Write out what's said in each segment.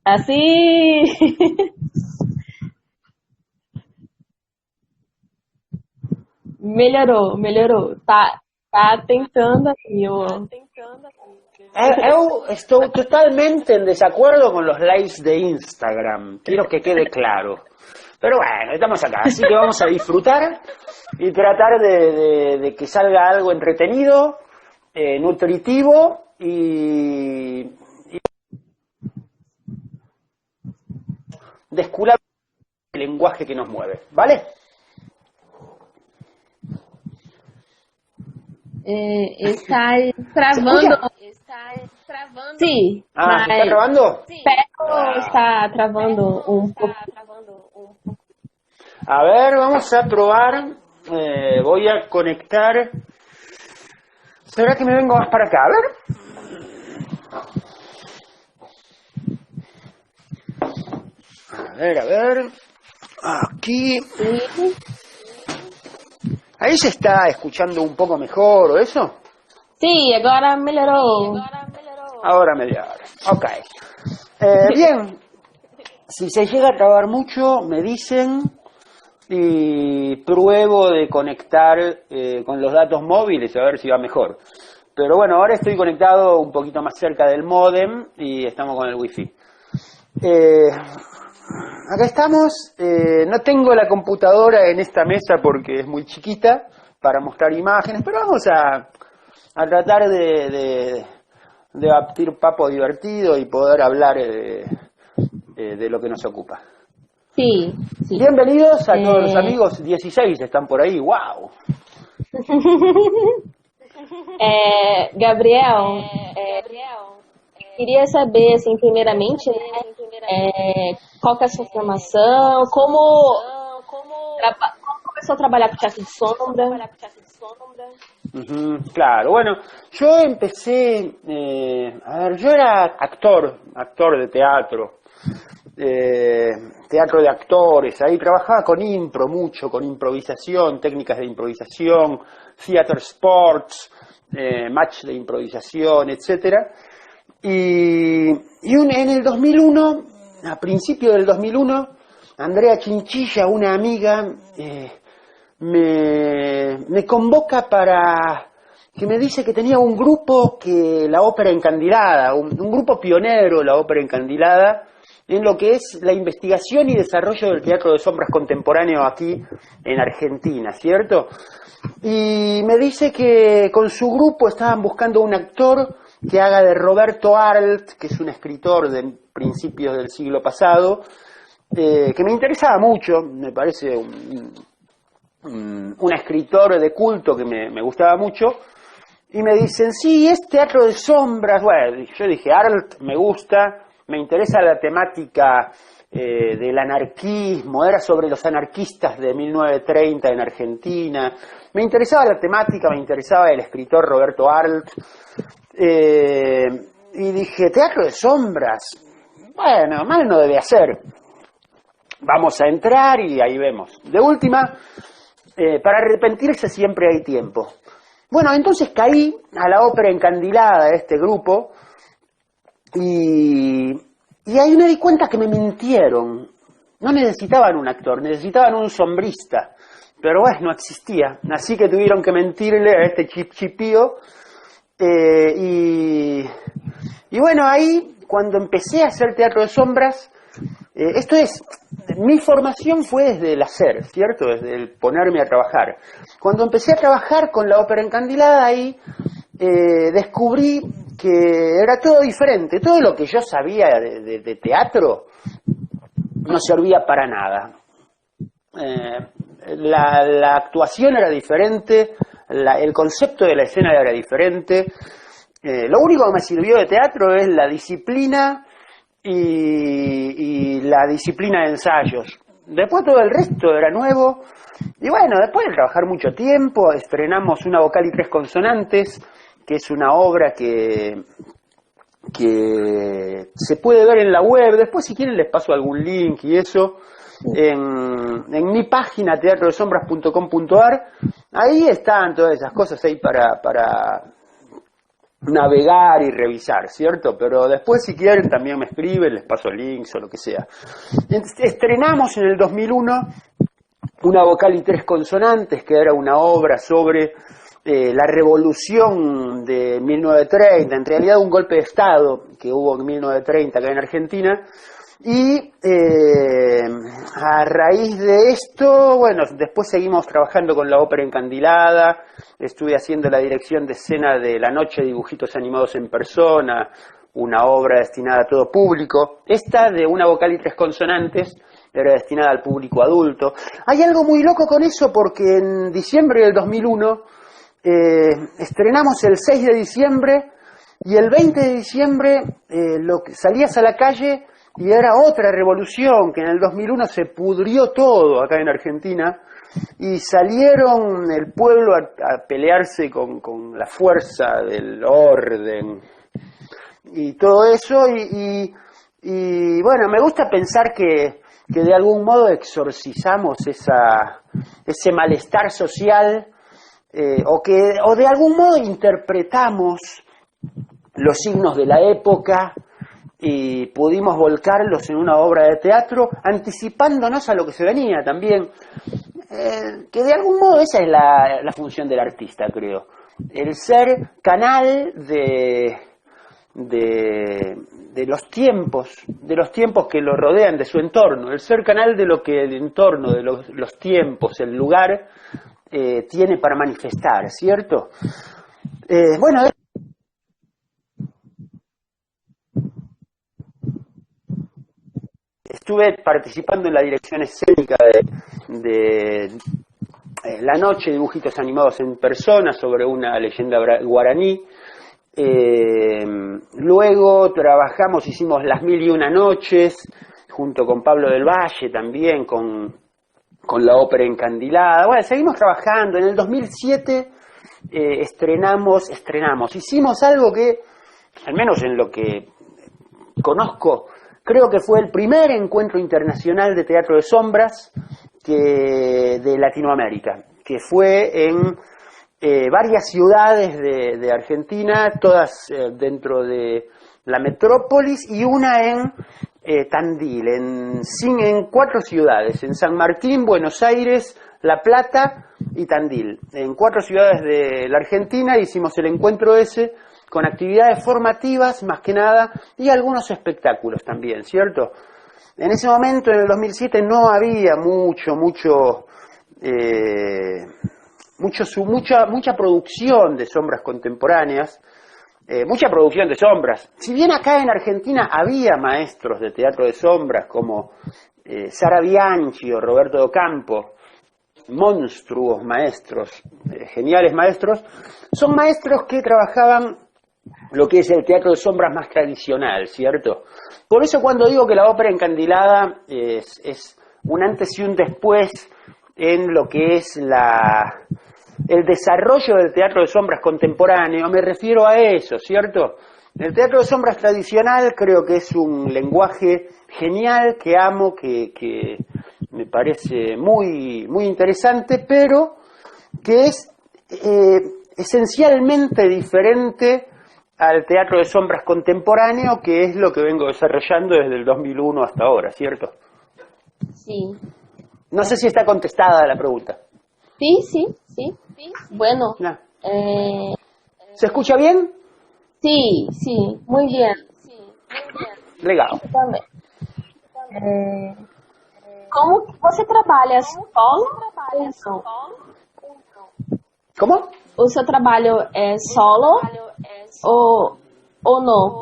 Así. Melhorou. Tá tentando aí, ó. Eu estou totalmente en desacuerdo con los lives de Instagram, quiero que quede claro. Pero bueno, estamos acá, así que vamos a disfrutar y tratar de que salga algo entretenido, nutritivo y descular el lenguaje que nos mueve, ¿vale? Está travando. Sim, Ah, ¿se está mas grabando? Pero está travando um pouco. A ver, vamos a probar. Voy a conectar. ¿Será que me vengo más para acá? A ver. A ver. Aquí. Sim. Ahí se está escuchando un poco mejor, ¿o eso? Sim, agora melhorou. Ahora media hora. Ok. Bien. Si se llega a trabar mucho, me dicen y pruebo de conectar con los datos móviles a ver si va mejor. Pero bueno, ahora estoy conectado un poquito más cerca del módem y estamos con el wifi. Acá estamos. No tengo la computadora en esta mesa porque es muy chiquita para mostrar imágenes, pero vamos a tratar de batir papo divertido y poder hablar de lo que nos ocupa. Sim. Bienvenidos a todos los amigos, 16 están por ahí, wow. Gabriel, queria saber, assim, primeiramente, né, qual que é a sua formação, como começou a trabalhar com teatro de sombra. Claro, bueno, yo empecé, yo era actor de teatro, teatro de actores, ahí trabajaba con impro mucho, con improvisación, técnicas de improvisación, theater sports, match de improvisación, etcétera. Y en el 2001, a principio del 2001, Andrea Chinchilla, una amiga, me convoca que me dice que tenía un grupo la ópera encandilada, un grupo pionero, la ópera encandilada, en lo que es la investigación y desarrollo del teatro de sombras contemporáneo aquí en Argentina, ¿cierto? Y me dice que con su grupo estaban buscando un actor que haga de Roberto Arlt, que es un escritor de principios del siglo pasado, que me interesaba mucho, me parece un escritor de culto que me gustaba mucho, y me dicen, sí, es teatro de sombras. Bueno, yo dije, Arlt me gusta, me interesa la temática del anarquismo, era sobre los anarquistas de 1930 en Argentina, me interesaba la temática, me interesaba el escritor Roberto Arlt, y dije, teatro de sombras, bueno, mal no debe hacer, vamos a entrar y ahí vemos. De última, para arrepentirse siempre hay tiempo. Bueno, entonces caí a la ópera encandilada de este grupo y ahí me di cuenta que me mintieron. No necesitaban un actor, necesitaban un sombrista, pero bueno, no existía, así que tuvieron que mentirle a este chipío. Y bueno, ahí cuando empecé a hacer teatro de sombras, esto es, mi formación fue desde el hacer, ¿cierto? Desde el ponerme a trabajar. Cuando empecé a trabajar con la ópera encandilada, ahí descubrí que era todo diferente. Todo lo que yo sabía de teatro no servía para nada. La actuación era diferente, el concepto de la escena era diferente. Lo único que me sirvió de teatro es la disciplina y la disciplina de ensayos. Después todo el resto era nuevo. Y bueno, después de trabajar mucho tiempo, estrenamos Una vocal y tres consonantes, que es una obra que se puede ver en la web. Después, si quieren, les paso algún link y eso. En mi página teatrodesombras.com.ar, ahí están todas esas cosas ahí para navegar y revisar, ¿cierto? Pero después, si quieren, también me escriben, les paso links o lo que sea. Estrenamos en el 2001 Una vocal y tres consonantes, que era una obra sobre la revolución de 1930, en realidad un golpe de Estado que hubo en 1930 acá en Argentina, y a raíz de esto, bueno, después seguimos trabajando con la ópera encandilada, estuve haciendo la dirección de escena de La Noche de Dibujitos Animados en Persona, una obra destinada a todo público. Esta, de Una vocal y tres consonantes, era destinada al público adulto. Hay algo muy loco con eso, porque en diciembre del 2001 estrenamos el 6 de diciembre, y el 20 de diciembre salías a la calle y era otra revolución, que en el 2001 se pudrió todo acá en Argentina, y salieron el pueblo a pelearse con la fuerza del orden y todo eso, y bueno, me gusta pensar que de algún modo exorcizamos ese malestar social, o de algún modo interpretamos los signos de la época y pudimos volcarlos en una obra de teatro, anticipándonos a lo que se venía también, que de algún modo esa es la función del artista, creo, el ser canal de los tiempos que lo rodean, de su entorno, el ser canal de lo que el entorno, de los tiempos, el lugar tiene para manifestar, ¿cierto? Bueno, estuve participando en la dirección escénica de La Noche de Dibujitos Animados en Persona, sobre una leyenda guaraní. Luego hicimos Las Mil y Una Noches, junto con Pablo del Valle, también con la ópera encandilada. Bueno, seguimos trabajando. En el 2007 hicimos algo que, al menos en lo que conozco, creo que fue el primer encuentro internacional de teatro de sombras de Latinoamérica, que fue en varias ciudades de Argentina, todas dentro de la metrópolis, y una en Tandil, en 4 ciudades, en San Martín, Buenos Aires, La Plata y Tandil. En 4 ciudades de la Argentina hicimos el encuentro ese, con actividades formativas más que nada, y algunos espectáculos también, ¿cierto? En ese momento, en el 2007, no había mucha producción de sombras contemporáneas, mucha producción de sombras. Si bien acá en Argentina había maestros de teatro de sombras como Sara Bianchi o Roberto Docampo, monstruos maestros, geniales maestros, son maestros que trabajaban lo que es el teatro de sombras más tradicional, ¿cierto? Por eso cuando digo que la ópera encandilada es un antes y un después en lo que es el desarrollo del teatro de sombras contemporáneo, me refiero a eso, ¿cierto? El teatro de sombras tradicional creo que es un lenguaje genial, que amo, que me parece muy, muy interesante, pero que es esencialmente diferente al teatro de sombras contemporáneo, que es lo que vengo desarrollando desde el 2001 hasta ahora, ¿cierto? Sí. No sé si está contestada la pregunta. Sí. Bueno. No. ¿Se escucha bien? Sí, muy bien. Legal. Como você trabalha solo? ¿Cómo? O seu trabalho é solo ou não?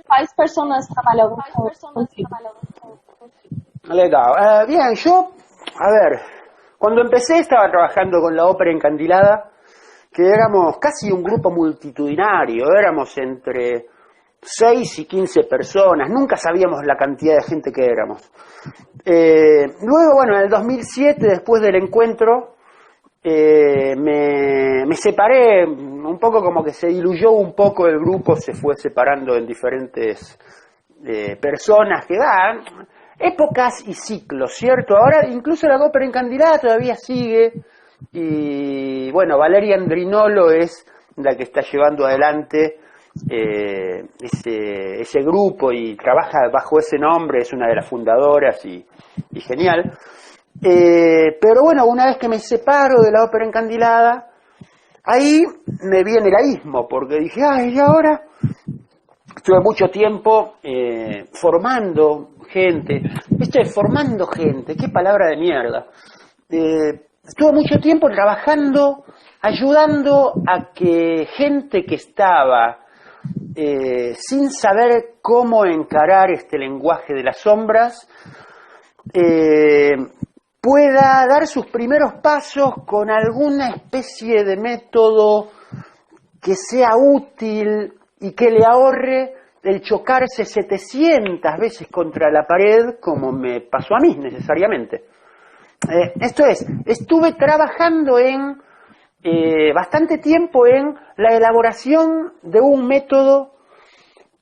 Quais personas trabalham contigo? Legal. Bien, cuando empecé estaba trabajando con la ópera encandilada, que éramos casi un grupo multitudinario, éramos entre 6 y 15 personas, nunca sabíamos la cantidad de gente que éramos. Luego, bueno, en el 2007, después del encuentro, me separé, un poco como que se diluyó un poco el grupo, se fue separando en diferentes personas que dan épocas y ciclos, ¿cierto? Ahora incluso la ópera encandilada todavía sigue, y bueno, Valeria Andrinolo es la que está llevando adelante ese grupo y trabaja bajo ese nombre, es una de las fundadoras y genial. Pero bueno, una vez que me separo de la ópera encandilada, ahí me viene el abismo, porque dije, ay, ¿y ahora? Estuve mucho tiempo formando gente. Esto es formando gente, qué palabra de mierda. Estuve mucho tiempo trabajando, ayudando a que gente que estaba sin saber cómo encarar este lenguaje de las sombras, pueda dar sus primeros pasos con alguna especie de método que sea útil y que le ahorre el chocarse 700 veces contra la pared, como me pasó a mí necesariamente. Esto es, estuve trabajando en bastante tiempo en la elaboración de un método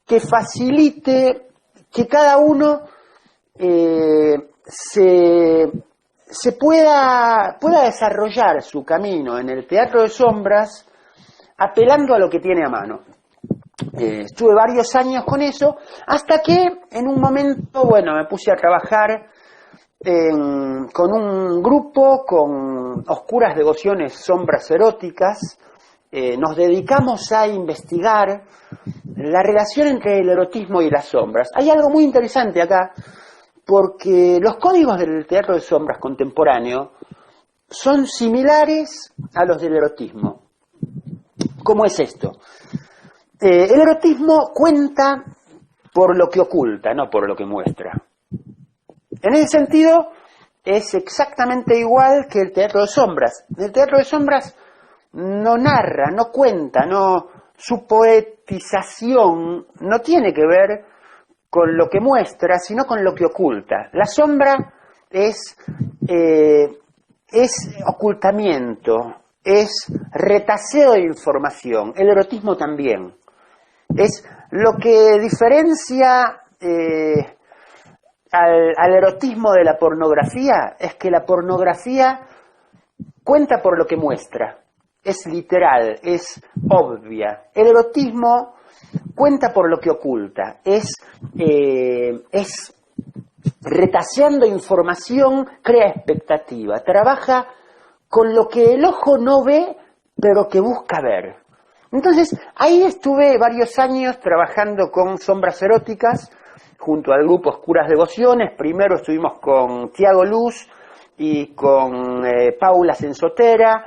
que facilite que cada uno se pueda desarrollar su camino en el teatro de sombras apelando a lo que tiene a mano. Estuve varios años con eso, hasta que en un momento, bueno, me puse a trabajar con un grupo con oscuras devociones, sombras eróticas. Nos dedicamos a investigar la relación entre el erotismo y las sombras. Hay algo muy interesante acá, porque los códigos del teatro de sombras contemporáneo son similares a los del erotismo. ¿Cómo es esto? El erotismo cuenta por lo que oculta, no por lo que muestra. En ese sentido, es exactamente igual que el teatro de sombras. El teatro de sombras no narra, no cuenta, su poetización no tiene que ver con lo que muestra, sino con lo que oculta. La sombra es ocultamiento, es retaseo de información. El erotismo también. Es lo que diferencia al erotismo de la pornografía, es que la pornografía cuenta por lo que muestra, es literal, es obvia. El erotismo cuenta por lo que oculta, es retaseando información, crea expectativa, trabaja con lo que el ojo no ve, pero que busca ver. Entonces, ahí estuve varios años trabajando con sombras eróticas, junto al grupo Oscuras Devociones. Primero estuvimos con Tiago Luz y con Paula Sensotera,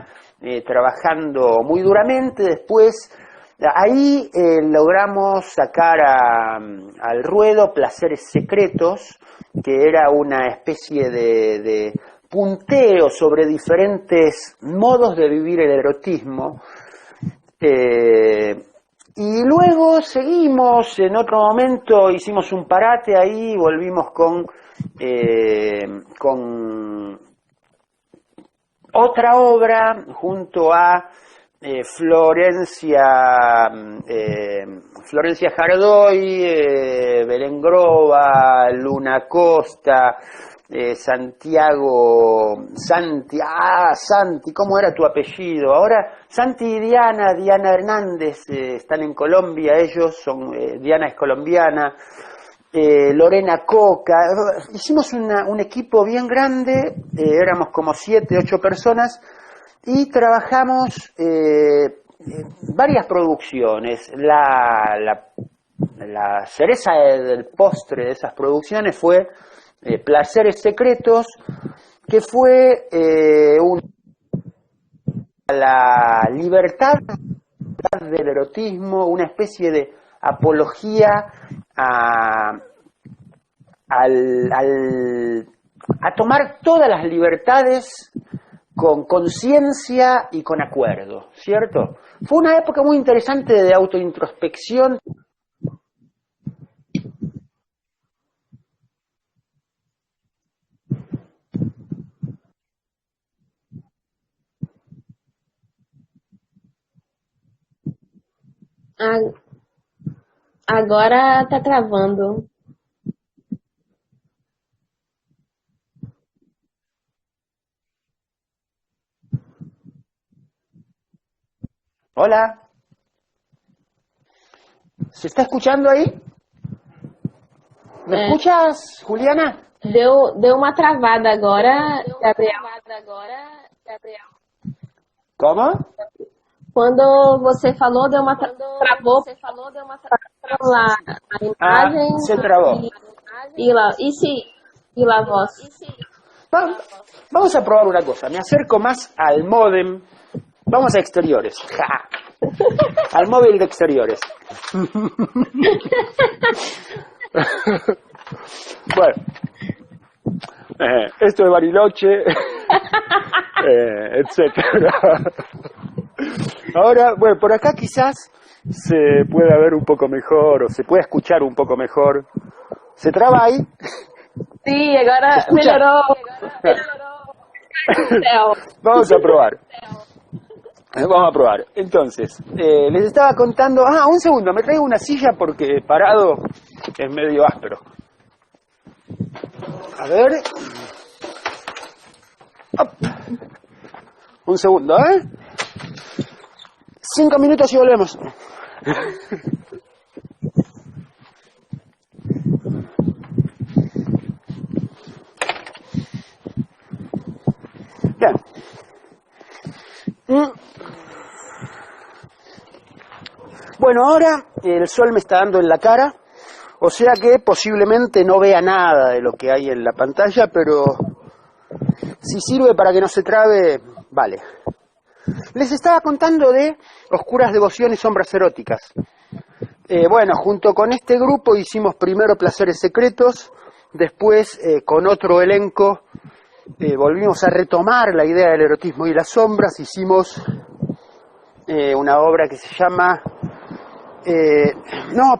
trabajando muy duramente. Después, ahí logramos sacar al ruedo Placeres Secretos, que era una especie de punteo sobre diferentes modos de vivir el erotismo. Y luego seguimos, en otro momento hicimos un parate ahí, volvimos con otra obra junto a Florencia Jardoy, Belén Groba, Luna Costa, Santi, ¿cómo era tu apellido? Ahora Santi y Diana Hernández están en Colombia, ellos son, Diana es colombiana, Lorena Coca, hicimos un equipo bien grande, éramos como 7, 8 personas, y trabajamos varias producciones. La cereza del postre de esas producciones fue Placeres Secretos, que fue la libertad del erotismo, una especie de apología a tomar todas las libertades con conciencia y con acuerdo, ¿cierto? Fue una época muy interesante de autointrospección. Agora tá travando. Hola. ¿Se está escuchando ahí? ¿Me escuchas, Juliana? Deu uma travada agora, Gabriel. ¿Cómo? Quando você falou, travou lá a imagem se trabó. e la voz. Vamos a probar una cosa. Me acerco más al módem. Vamos a exteriores. ¡Ja! Al móvil de exteriores. Bueno, esto de Bariloche, etcétera. Ahora, bueno, por acá quizás se pueda ver un poco mejor o se pueda escuchar un poco mejor. ¿Se traba ahí? Sí, agora melhorou. Vamos a probar. Vamos a probar. Entonces, les estaba contando... un segundo, me traigo una silla porque parado es medio áspero. A ver... Op. Un segundo, 5 minutos y volvemos. Bien. Bueno, ahora el sol me está dando en la cara, o sea que posiblemente no vea nada de lo que hay en la pantalla, pero si sirve para que no se trabe, vale. Les estaba contando de Oscuras Devociones, Sombras Eróticas. Bueno, junto con este grupo hicimos primero Placeres Secretos, después con otro elenco volvimos a retomar la idea del erotismo y las sombras, hicimos una obra que se llama...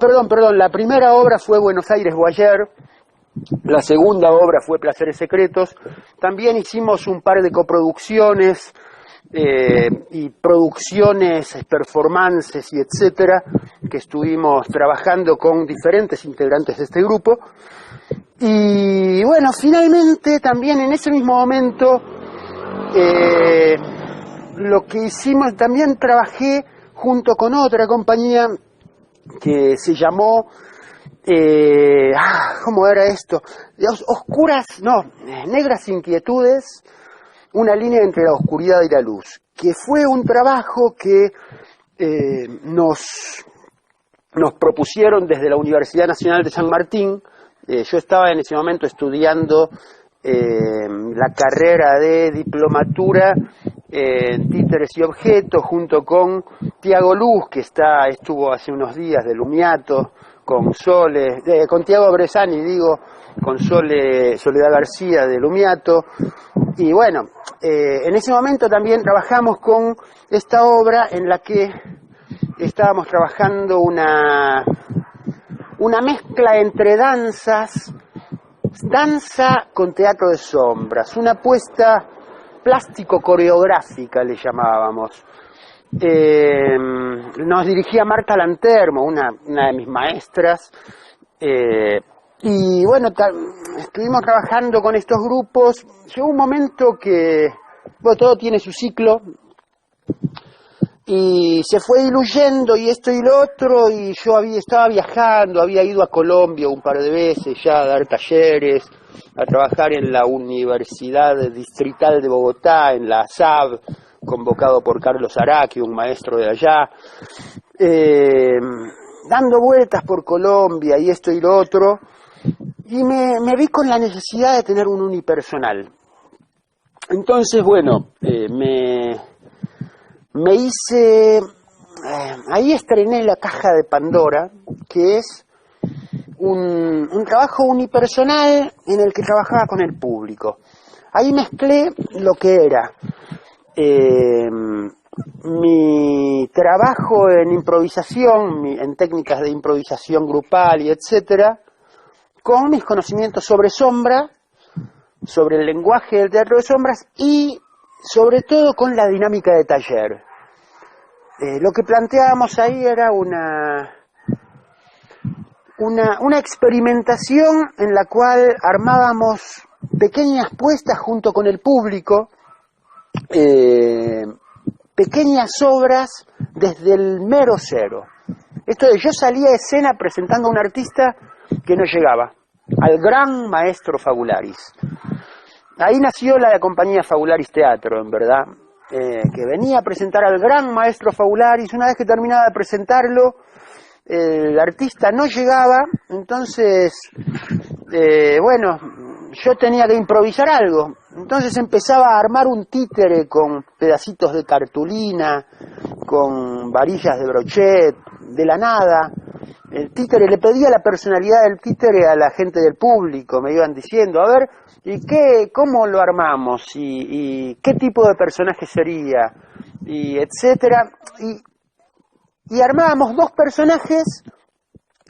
perdón, la primera obra fue Buenos Aires Voyeur, la segunda obra fue Placeres Secretos, también hicimos un par de coproducciones y producciones, performances y etcétera, que estuvimos trabajando con diferentes integrantes de este grupo. Y bueno, finalmente también en ese mismo momento lo que hicimos, también trabajé junto con otra compañía que se llamó ¿cómo era esto? Negras Inquietudes, una línea entre la oscuridad y la luz, que fue un trabajo que nos propusieron desde la Universidad Nacional de San Martín. Yo estaba en ese momento estudiando la carrera de diplomatura en títeres y objetos junto con Tiago Luz, que estuvo hace unos días de Lumiato, con Tiago Bresani, con Soledad García de Lumiato. Y bueno, en ese momento también trabajamos con esta obra en la que estábamos trabajando una mezcla entre danza con teatro de sombras, una apuesta plástico-coreográfica le llamábamos. Nos dirigía Marta Lantermo, una de mis maestras, y bueno, estuvimos trabajando con estos grupos. Llegó un momento que todo tiene su ciclo, y se fue diluyendo y esto y lo otro, y yo estaba viajando, había ido a Colombia un par de veces ya a dar talleres, a trabajar en la Universidad Distrital de Bogotá, en la SAB, convocado por Carlos Araki, un maestro de allá, dando vueltas por Colombia y esto y lo otro, y me vi con la necesidad de tener un unipersonal. Entonces, bueno, me hice... ahí estrené La Caja de Pandora, que es un trabajo unipersonal en el que trabajaba con el público. Ahí mezclé lo que era mi trabajo en improvisación, en técnicas de improvisación grupal y etcétera, con mis conocimientos sobre sombra, sobre el lenguaje del teatro de sombras y sobre todo con la dinámica de taller. Lo que planteábamos ahí era una experimentación en la cual armábamos pequeñas puestas junto con el público, pequeñas obras desde el mero cero. Esto de yo salía a escena presentando a un artista que no llegaba, al gran maestro Fabularis. Ahí nació la compañía Fabularis Teatro, en verdad, que venía a presentar al gran maestro Fabularis. Una vez que terminaba de presentarlo, el artista no llegaba, entonces, bueno, yo tenía que improvisar algo. Entonces empezaba a armar un títere con pedacitos de cartulina, con varillas de brochet, de la nada. El títere, le pedía la personalidad del títere a la gente del público, me iban diciendo, a ver, ¿cómo lo armamos? ¿Y qué tipo de personaje sería? Y etcétera. Y armábamos 2 personajes,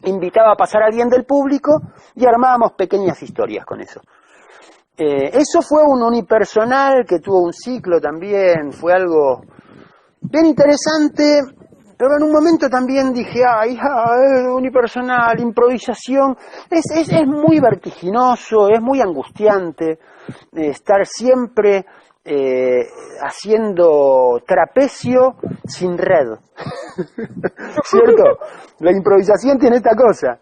invitaba a pasar a alguien del público y armábamos pequeñas historias con eso. Eso fue un unipersonal que tuvo un ciclo también, fue algo bien interesante, pero en un momento también dije, unipersonal, improvisación, es muy vertiginoso, es muy angustiante estar siempre haciendo trapecio sin red. ¿Cierto? La improvisación tiene esta cosa,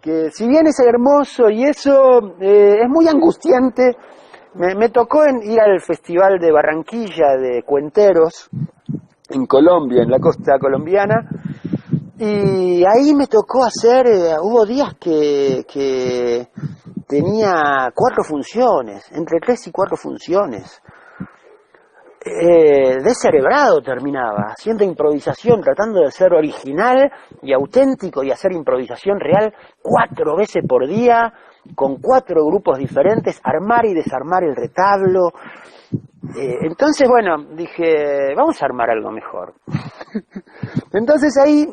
que si bien es hermoso y eso, es muy angustiante. Me tocó ir al Festival de Barranquilla de Cuenteros, en Colombia, en la costa colombiana, y ahí me tocó hacer, hubo días que tenía 4 funciones, entre 3 y 4 funciones. Descerebrado terminaba, haciendo improvisación, tratando de ser original y auténtico y hacer improvisación real 4 veces por día, con 4 grupos diferentes, armar y desarmar el retablo. Entonces, bueno, dije, vamos a armar algo mejor. Entonces ahí,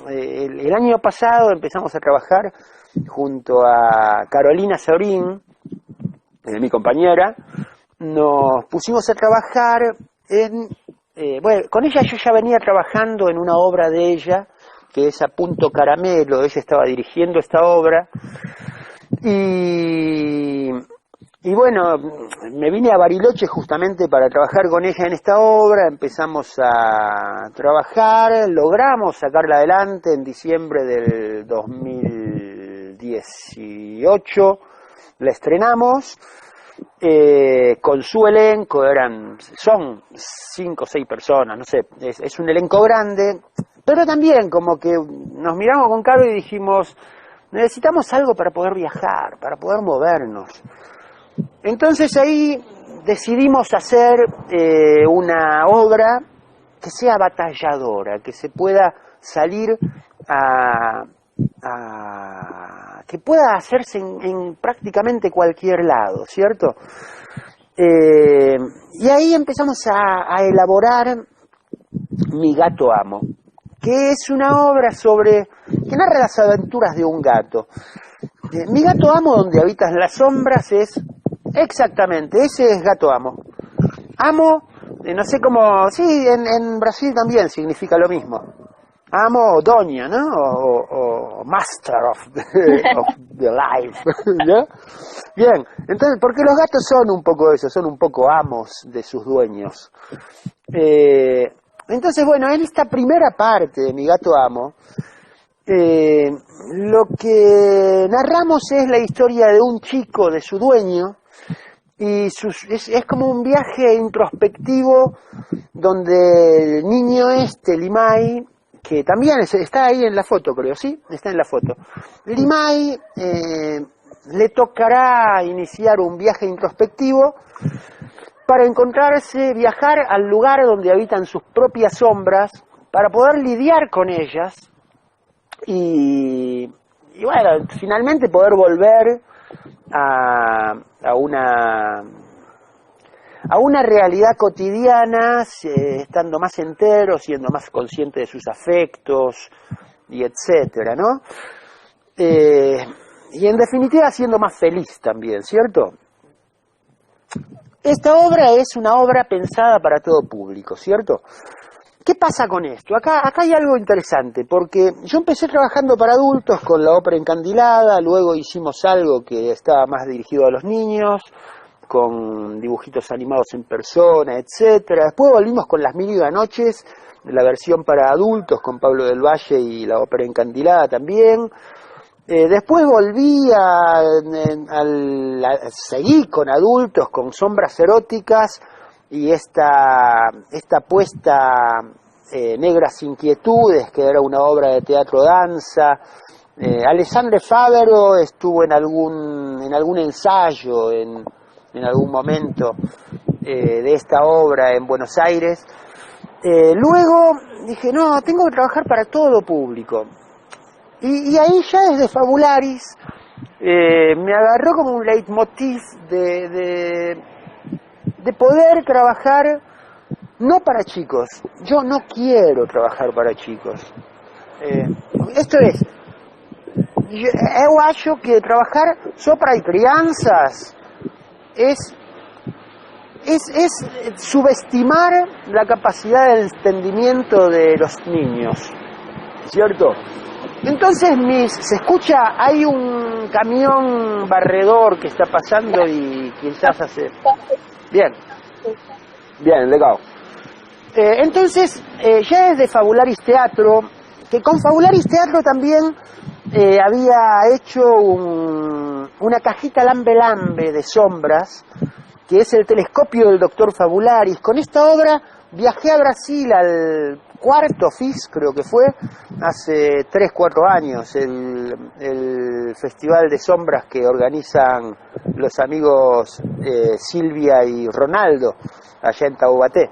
el año pasado empezamos a trabajar junto a Carolina Saurín, mi compañera. Nos pusimos a trabajar bueno, con ella yo ya venía trabajando en una obra de ella, que es A Punto Caramelo. Ella estaba dirigiendo esta obra, y bueno, me vine a Bariloche justamente para trabajar con ella en esta obra. Empezamos a trabajar, logramos sacarla adelante en diciembre del 2018, la estrenamos. Con su elenco, son 5 o 6 personas, no sé, es un elenco grande, pero también como que nos miramos con Caro y dijimos, necesitamos algo para poder viajar, para poder movernos. Entonces ahí decidimos hacer una obra que sea batalladora, que se pueda salir que pueda hacerse en prácticamente cualquier lado, ¿cierto? Y ahí empezamos a elaborar Mi Gato Amo, que es una obra que narra las aventuras de un gato. Mi Gato Amo, donde habitan las sombras, es exactamente, ese es Gato Amo. Amo, no sé cómo, sí, en Brasil también significa lo mismo. Amo o doña, ¿no? O master of the life, ¿no? Bien, entonces, porque los gatos son un poco eso, son un poco amos de sus dueños. Entonces, bueno, en esta primera parte de Mi Gato Amo, lo que narramos es la historia de un chico, de su dueño, y es como un viaje introspectivo donde el niño Limay, que también está ahí en la foto, creo, ¿sí? Está en la foto. Limay le tocará iniciar un viaje introspectivo para viajar al lugar donde habitan sus propias sombras, para poder lidiar con ellas y bueno, finalmente poder volver a una realidad cotidiana, estando más entero, siendo más consciente de sus afectos y etcétera, ¿no? Y en definitiva siendo más feliz también, ¿cierto? Esta obra es una obra pensada para todo público, ¿cierto? ¿Qué pasa con esto? Acá hay algo interesante, porque yo empecé trabajando para adultos con la ópera Encandilada, luego hicimos algo que estaba más dirigido a los niños, con dibujitos animados en persona, etcétera. Después volvimos con Las Mil y Una Noches, la versión para adultos con Pablo del Valle y la ópera Encandilada también. Después seguí con adultos, con Sombras Eróticas y esta puesta Negras Inquietudes, que era una obra de teatro-danza. Alessandre Favero estuvo en algún ensayo en algún momento de esta obra en Buenos Aires. Luego dije, no, tengo que trabajar para todo público. Y ahí ya desde Fabularis me agarró como un leitmotiv de poder trabajar no para chicos. Yo no quiero trabajar para chicos. Esto es, eu acho que trabajar só para crianças es subestimar la capacidad de entendimiento de los niños, ¿cierto? Entonces se escucha, hay un camión barredor que está pasando y quizás hace... Bien, legal. Entonces, ya desde Fabularis Teatro, que con Fabularis Teatro también había hecho una cajita lambe de sombras, que es el telescopio del Doctor Fabularis. Con esta obra viajé a Brasil al cuarto FIS, creo que fue, hace 3-4 años, el Festival de Sombras que organizan los amigos Silvia y Ronaldo, allá en Taubaté.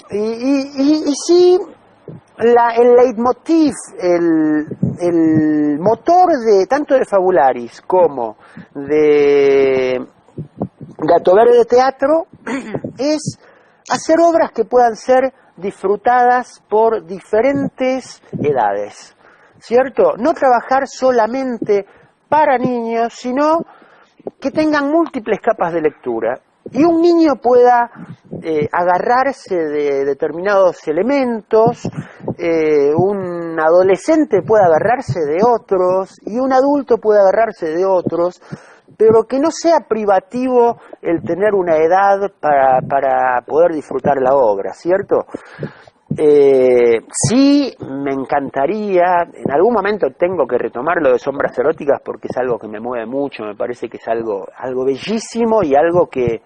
Y sí, el leitmotiv, el motor de tanto de Fabularis como de Gato Verde Teatro es hacer obras que puedan ser disfrutadas por diferentes edades, ¿cierto? No trabajar solamente para niños, sino que tengan múltiples capas de lectura y un niño pueda agarrarse de determinados elementos, un adolescente puede agarrarse de otros y un adulto puede agarrarse de otros, pero que no sea privativo el tener una edad para poder disfrutar la obra, ¿cierto? Sí, me encantaría, en algún momento tengo que retomar lo de Sombras Eróticas porque es algo que me mueve mucho, me parece que es algo bellísimo y algo que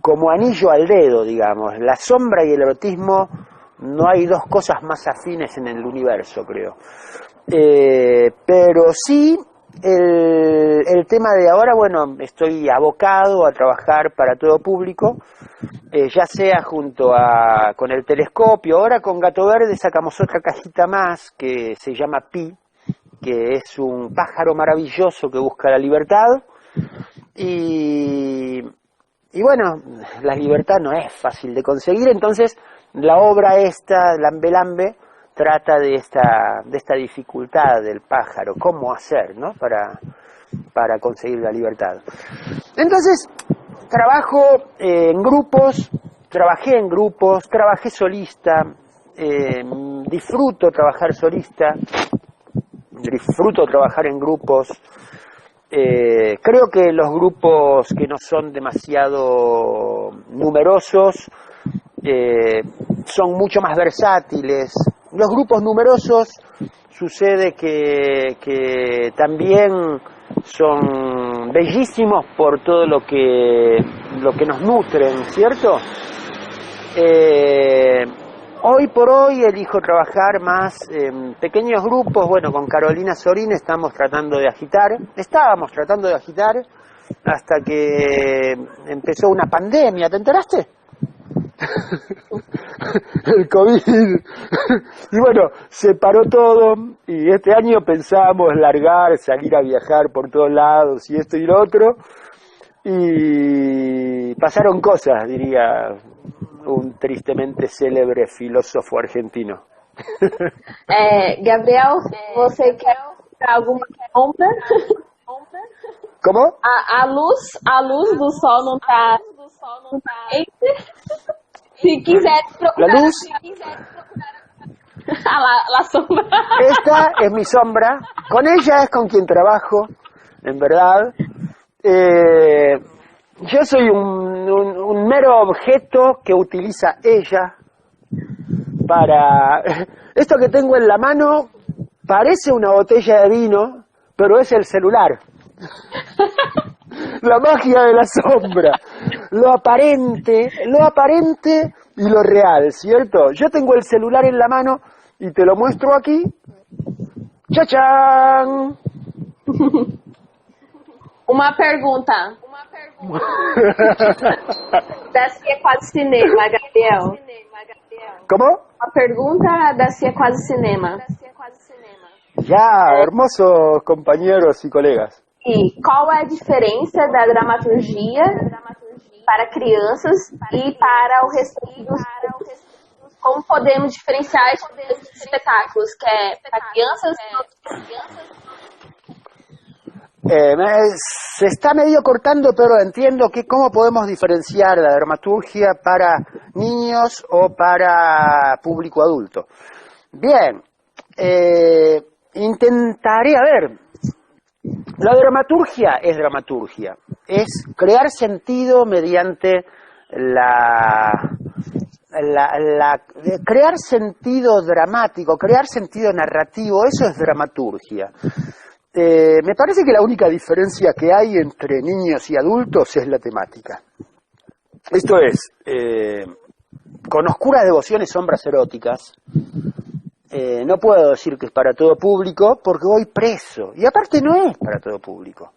como anillo al dedo, digamos, la sombra y el erotismo, no hay dos cosas más afines en el universo, creo. Pero sí, el tema de ahora, bueno, estoy abocado a trabajar para todo público, ya sea con el telescopio. Ahora con Gato Verde sacamos otra cajita más que se llama Pi, que es un pájaro maravilloso que busca la libertad. Y bueno, la libertad no es fácil de conseguir, entonces la obra esta, Lambe Lambe, trata de esta dificultad del pájaro, cómo hacer, ¿no? para conseguir la libertad. Entonces, trabajo en grupos, trabajé solista, disfruto trabajar solista, disfruto trabajar en grupos. Creo que los grupos que no son demasiado numerosos son mucho más versátiles. Los grupos numerosos sucede que también son bellísimos por todo lo que nos nutren, ¿cierto? Hoy por hoy elijo trabajar más en pequeños grupos. Bueno, con Carolina Sorín estábamos tratando de agitar hasta que empezó una pandemia, ¿te enteraste? El COVID. Y bueno, se paró todo y este año pensábamos salir a viajar por todos lados y esto y lo otro, y pasaron cosas, diría un tristemente célebre filósofo argentino. Gabriel, você quer alguma compra? ¿Cómo? A luz do sol não tá quente. Se quiser procurar... La luz... la sombra. Esta es mi sombra. Con ella es con quien trabajo, en verdad. Yo soy un mero objeto que utiliza ella para... Esto que tengo en la mano parece una botella de vino, pero es el celular. La magia de la sombra, lo aparente y lo real, ¿cierto? Yo tengo el celular en la mano y te lo muestro aquí. ¡Chachán! Uma pergunta. Dessa é quase cinema, Gabriel. ¿Cómo? Uma pergunta dessa é quase cinema. Ya, hermosos compañeros y colegas. E qual é a diferença da dramaturgia para crianças e para o restante dos públicos? Como podemos diferenciar esses espetáculos, que é para crianças e outros Se está medio cortando, pero entiendo que cómo podemos diferenciar la dramaturgia para niños o para público adulto. Bien, intentaré, a ver, la dramaturgia, es crear sentido mediante crear sentido dramático, crear sentido narrativo, eso es dramaturgia. Me parece que la única diferencia que hay entre niños y adultos es la temática. Esto es, con oscuras devociones, sombras eróticas, no puedo decir que es para todo público porque voy preso. Y aparte no es para todo público,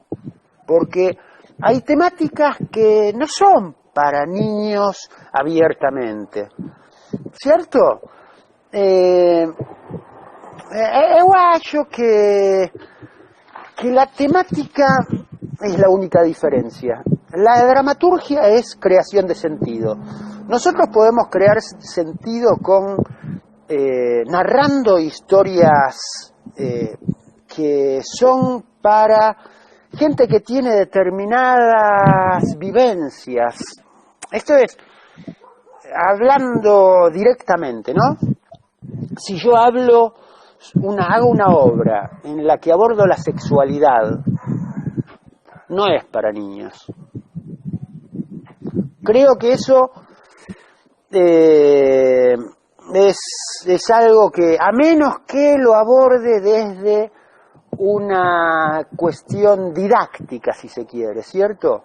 porque hay temáticas que no son para niños abiertamente, ¿cierto? Yo que la temática es la única diferencia. La dramaturgia es creación de sentido. Nosotros podemos crear sentido con narrando historias que son para gente que tiene determinadas vivencias. Esto es, hablando directamente, ¿no? Si yo hago una obra en la que abordo la sexualidad, no es para niños. Creo que eso es algo que, a menos que lo aborde desde una cuestión didáctica, si se quiere, ¿cierto?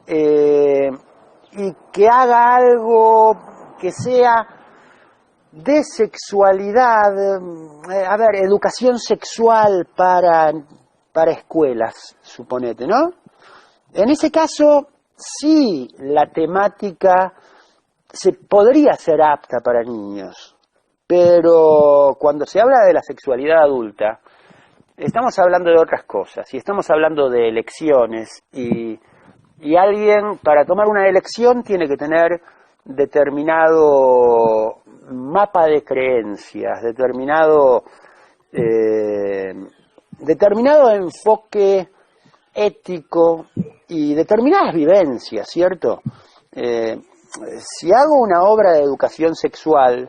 Y que haga algo que sea de sexualidad, educación sexual para escuelas, suponete, ¿no? En ese caso, sí, la temática podría ser apta para niños, pero cuando se habla de la sexualidad adulta, estamos hablando de otras cosas, y estamos hablando de elecciones, y alguien, para tomar una elección, tiene que tener determinado mapa de creencias, determinado enfoque ético y determinadas vivencias, ¿cierto? Si hago una obra de educación sexual,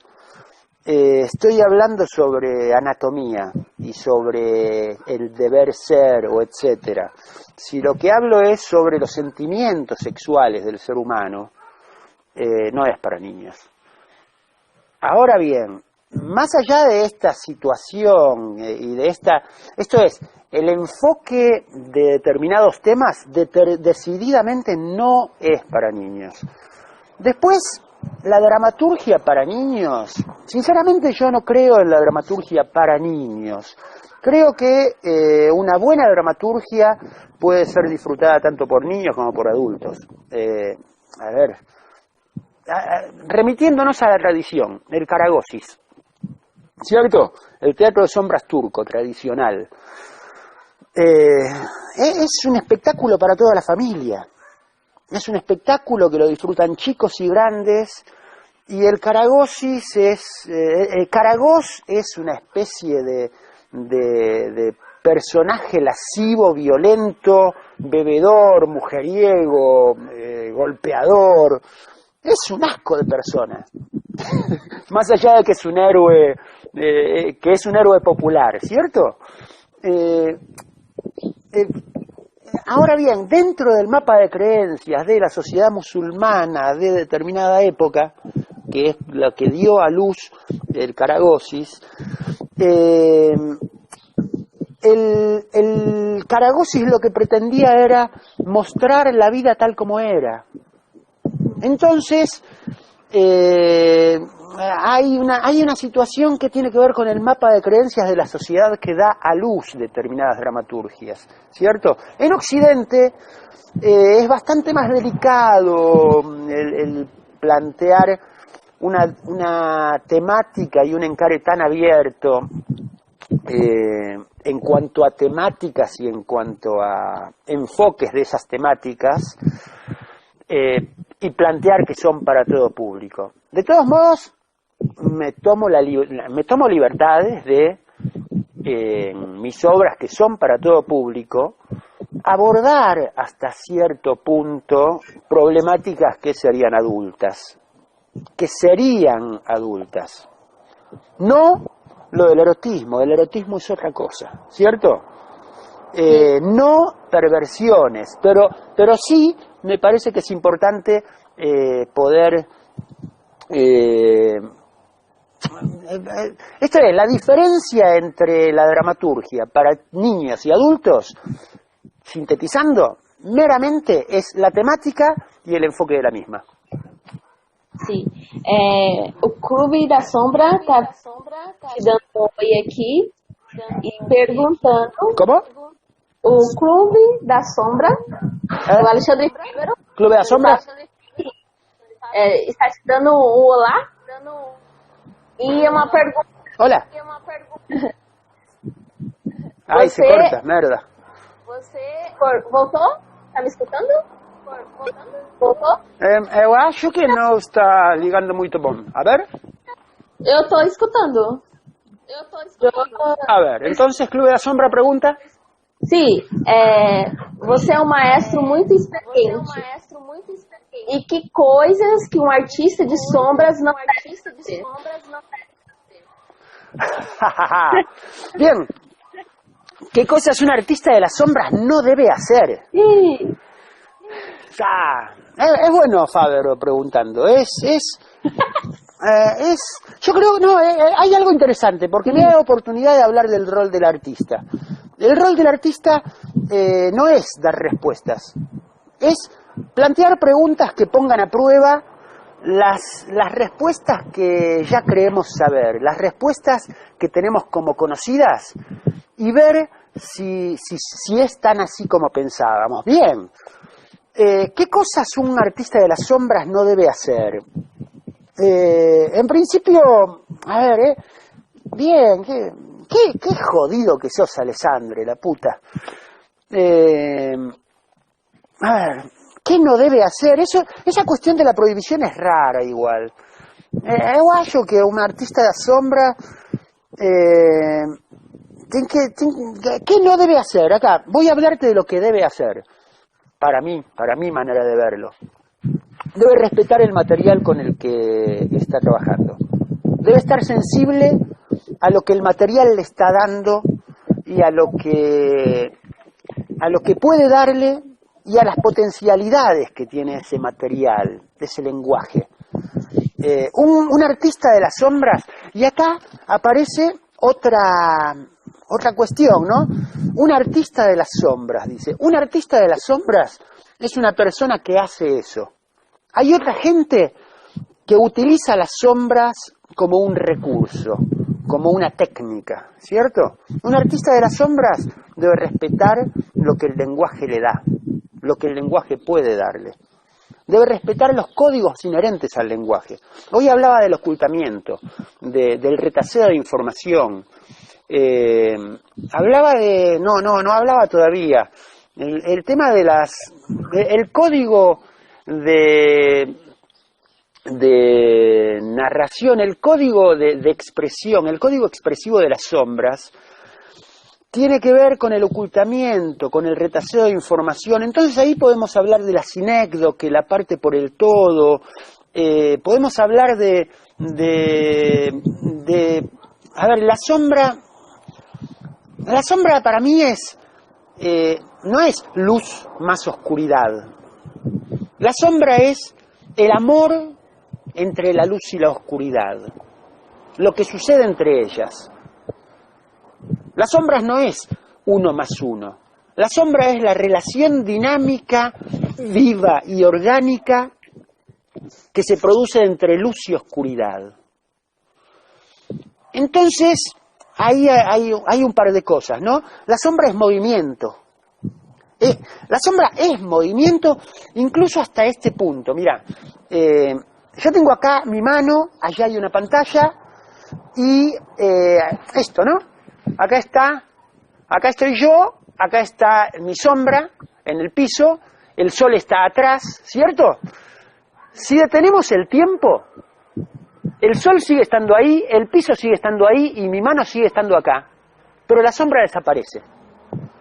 estoy hablando sobre anatomía y sobre el deber ser o etcétera. Si lo que hablo es sobre los sentimientos sexuales del ser humano, no es para niños. Ahora bien, más allá de esta situación y de esto es, el enfoque de determinados temas decididamente no es para niños. Después, la dramaturgia para niños, sinceramente yo no creo en la dramaturgia para niños. Creo que una buena dramaturgia puede ser disfrutada tanto por niños como por adultos. Remitiéndonos a la tradición, el Karagosis, ¿cierto? El teatro de sombras turco tradicional. Es un espectáculo para toda la familia. Es un espectáculo que lo disfrutan chicos y grandes. Y el Karagosis el Karagos es una especie de personaje lascivo, violento, bebedor, mujeriego, golpeador. Es un asco de persona. Más allá de que es un héroe, popular, ¿cierto? Ahora bien, dentro del mapa de creencias de la sociedad musulmana de determinada época, que es lo que dio a luz el Karagosis, el Karagosis lo que pretendía era mostrar la vida tal como era. Entonces, hay una situación que tiene que ver con el mapa de creencias de la sociedad que da a luz determinadas dramaturgias, ¿cierto? En Occidente es bastante más delicado el plantear una temática y un encare tan abierto en cuanto a temáticas y en cuanto a enfoques de esas temáticas, y plantear que son para todo público. De todos modos, me tomo libertades de, en mis obras que son para todo público, abordar hasta cierto punto problemáticas que serían adultas. No lo del erotismo. El erotismo es otra cosa, ¿cierto? No perversiones, pero sí me parece que es importante poder... Esto es, la diferencia entre la dramaturgia para niños y adultos, sintetizando, meramente es la temática y el enfoque de la misma. Sim. O Clube da Sombra está te dando um oi aqui e perguntando. ¿Cómo? O Clube da Sombra, o Alexandre Fíbaro. ¿Clube da Sombra? Está te dando um olá e uma pergunta. Hola. Ay, se corta, merda. Voltou? Está me escutando? Voltou? Eu acho que não está ligando muito bom. A ver? Eu estou escutando. A ver, entonces Clube da Sombra pregunta. Sim, você é um maestro muito experiente. E que coisas que um artista de sombras não deve fazer? Bien. ¿Qué cosas un artista de las sombras no debe hacer? Sí. Es bueno Fabero preguntando. Yo creo, no, hay algo interesante, porque me da oportunidad de hablar del rol del artista. El rol del artista no es dar respuestas, es plantear preguntas que pongan a prueba las respuestas que ya creemos saber, las respuestas que tenemos como conocidas, y ver si es tan así como pensábamos. Bien, ¿qué cosas un artista de las sombras no debe hacer? En principio, a ver, bien, qué jodido que sos, Alessandre, la puta. A ver, ¿qué no debe hacer? Esa cuestión de la prohibición es rara igual. Eu acho que un artista de sombra ¿qué no debe hacer? Acá, voy a hablarte de lo que debe hacer. Para mi manera de verlo. Debe respetar el material con el que está trabajando. Debe estar sensible a lo que el material le está dando y a lo que puede darle y a las potencialidades que tiene ese material, ese lenguaje. Un artista de las sombras, y acá aparece otra cuestión, ¿no? Un artista de las sombras, dice. Un artista de las sombras es una persona que hace eso. Hay otra gente que utiliza las sombras como un recurso, como una técnica, ¿cierto? Un artista de las sombras debe respetar lo que el lenguaje le da, lo que el lenguaje puede darle. Debe respetar los códigos inherentes al lenguaje. Hoy hablaba del ocultamiento, del retaseo de información. Hablaba de... No hablaba todavía. El tema de el código de narración, el código de expresión, el código expresivo de las sombras, tiene que ver con el ocultamiento, con el retaseo de información. Entonces ahí podemos hablar de la sinécdoque, la parte por el todo, podemos hablar a ver, la sombra para mí es no es luz más oscuridad. La sombra es el amor entre la luz y la oscuridad, lo que sucede entre ellas. Las sombras no es 1 más 1. La sombra es la relación dinámica, viva y orgánica que se produce entre luz y oscuridad. Entonces, ahí hay un par de cosas, ¿no? La sombra es movimiento. La sombra es movimiento incluso hasta este punto. Mira, yo tengo acá mi mano, allá hay una pantalla y esto, ¿no? Acá estoy yo, acá está mi sombra en el piso, el sol está atrás, ¿cierto? Si detenemos el tiempo, el sol sigue estando ahí, el piso sigue estando ahí y mi mano sigue estando acá, pero la sombra desaparece.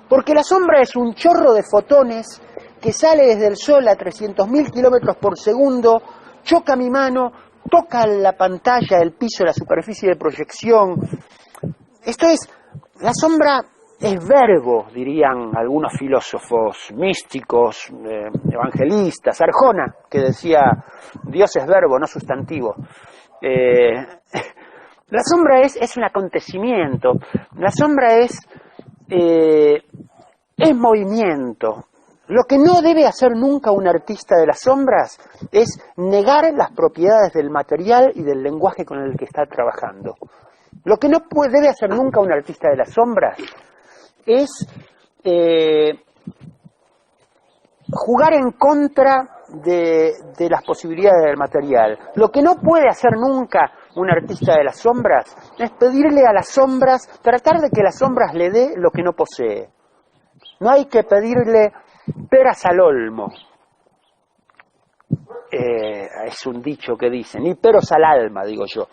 Porque la sombra es un chorro de fotones que sale desde el sol a 300.000 kilómetros por segundo, choca mi mano, toca la pantalla, el piso, la superficie de proyección. Esto es, la sombra es verbo, dirían algunos filósofos místicos, evangelistas. Arjona, que decía, Dios es verbo, no sustantivo. La sombra es un acontecimiento, la sombra es movimiento. Lo que no debe hacer nunca un artista de las sombras es negar las propiedades del material y del lenguaje con el que está trabajando. Lo que no debe hacer nunca un artista de las sombras es jugar en contra de las posibilidades del material. Lo que no puede hacer nunca un artista de las sombras es pedirle a las sombras, tratar de que las sombras le dé lo que no posee. No hay que pedirle peras al olmo. Es un dicho que dice, ni peros al alma, digo yo.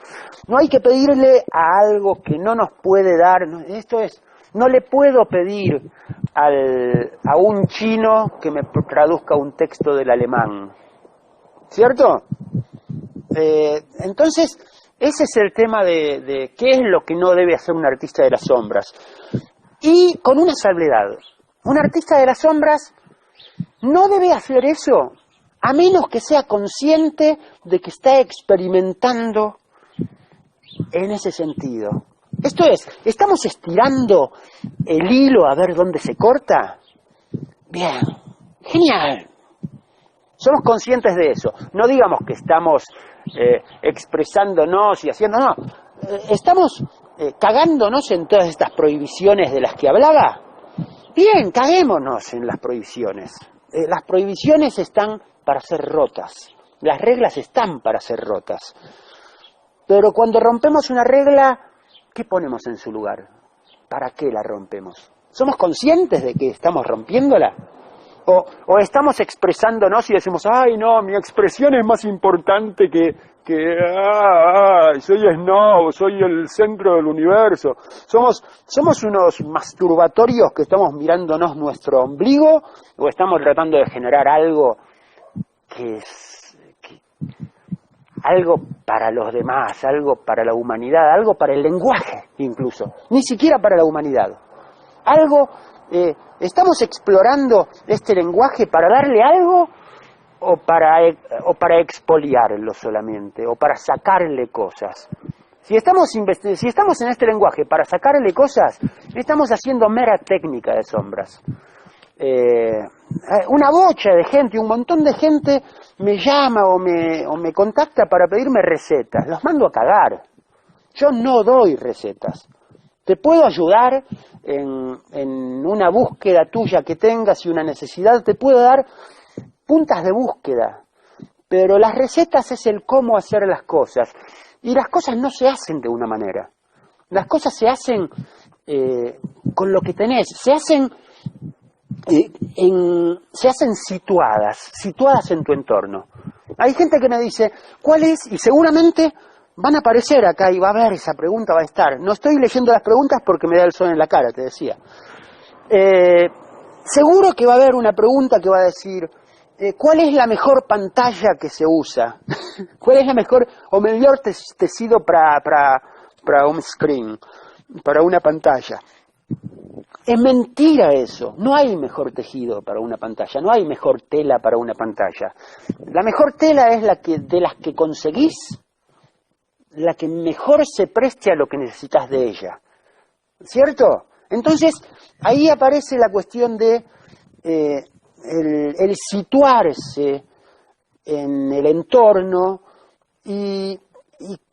No hay que pedirle a algo que no nos puede dar. Esto es, no le puedo pedir a un chino que me traduzca un texto del alemán. ¿Cierto? Entonces, ese es el tema de qué es lo que no debe hacer un artista de las sombras. Y con una salvedad. Un artista de las sombras no debe hacer eso a menos que sea consciente de que está experimentando en ese sentido. Esto es, ¿estamos estirando el hilo a ver dónde se corta? Bien, genial. Somos conscientes de eso. No digamos que estamos expresándonos y haciendo, no. Estamos cagándonos en todas estas prohibiciones de las que hablaba. Bien, caguémonos en las prohibiciones. Las prohibiciones están para ser rotas. Las reglas están para ser rotas. Pero cuando rompemos una regla, ¿qué ponemos en su lugar? ¿Para qué la rompemos? ¿Somos conscientes de que estamos rompiéndola? ¿O estamos expresándonos y decimos, ay no, mi expresión es más importante que soy snob, soy el centro del universo? ¿Somos unos masturbatorios que estamos mirándonos nuestro ombligo o estamos tratando de generar algo algo para los demás, algo para la humanidad, algo para el lenguaje incluso, ni siquiera para la humanidad? Algo, ¿estamos explorando este lenguaje para darle algo o para expoliarlo solamente, o para sacarle cosas? Si estamos en este lenguaje para sacarle cosas, estamos haciendo mera técnica de sombras. Una bocha de gente, un montón de gente me llama o me contacta para pedirme recetas. Los mando a cagar. Yo no doy recetas. Te puedo ayudar en una búsqueda tuya que tengas y una necesidad. Te puedo dar puntas de búsqueda. Pero las recetas es el cómo hacer las cosas. Y las cosas no se hacen de una manera. Las cosas se hacen con lo que tenés. Se hacen situadas en tu entorno. Hay gente que me dice, ¿cuál es? Y seguramente van a aparecer acá y va a haber esa pregunta, va a estar. No estoy leyendo las preguntas porque me da el sol en la cara, te decía. Seguro que va a haber una pregunta que va a decir, ¿cuál es la mejor pantalla que se usa? ¿Cuál es la mejor o mejor tecido para un screen, para una pantalla? Es mentira eso. No hay mejor tejido para una pantalla, no hay mejor tela para una pantalla. La mejor tela es la que, de las que conseguís, la que mejor se preste a lo que necesitas de ella. ¿Cierto? Entonces, ahí aparece la cuestión de el situarse en el entorno y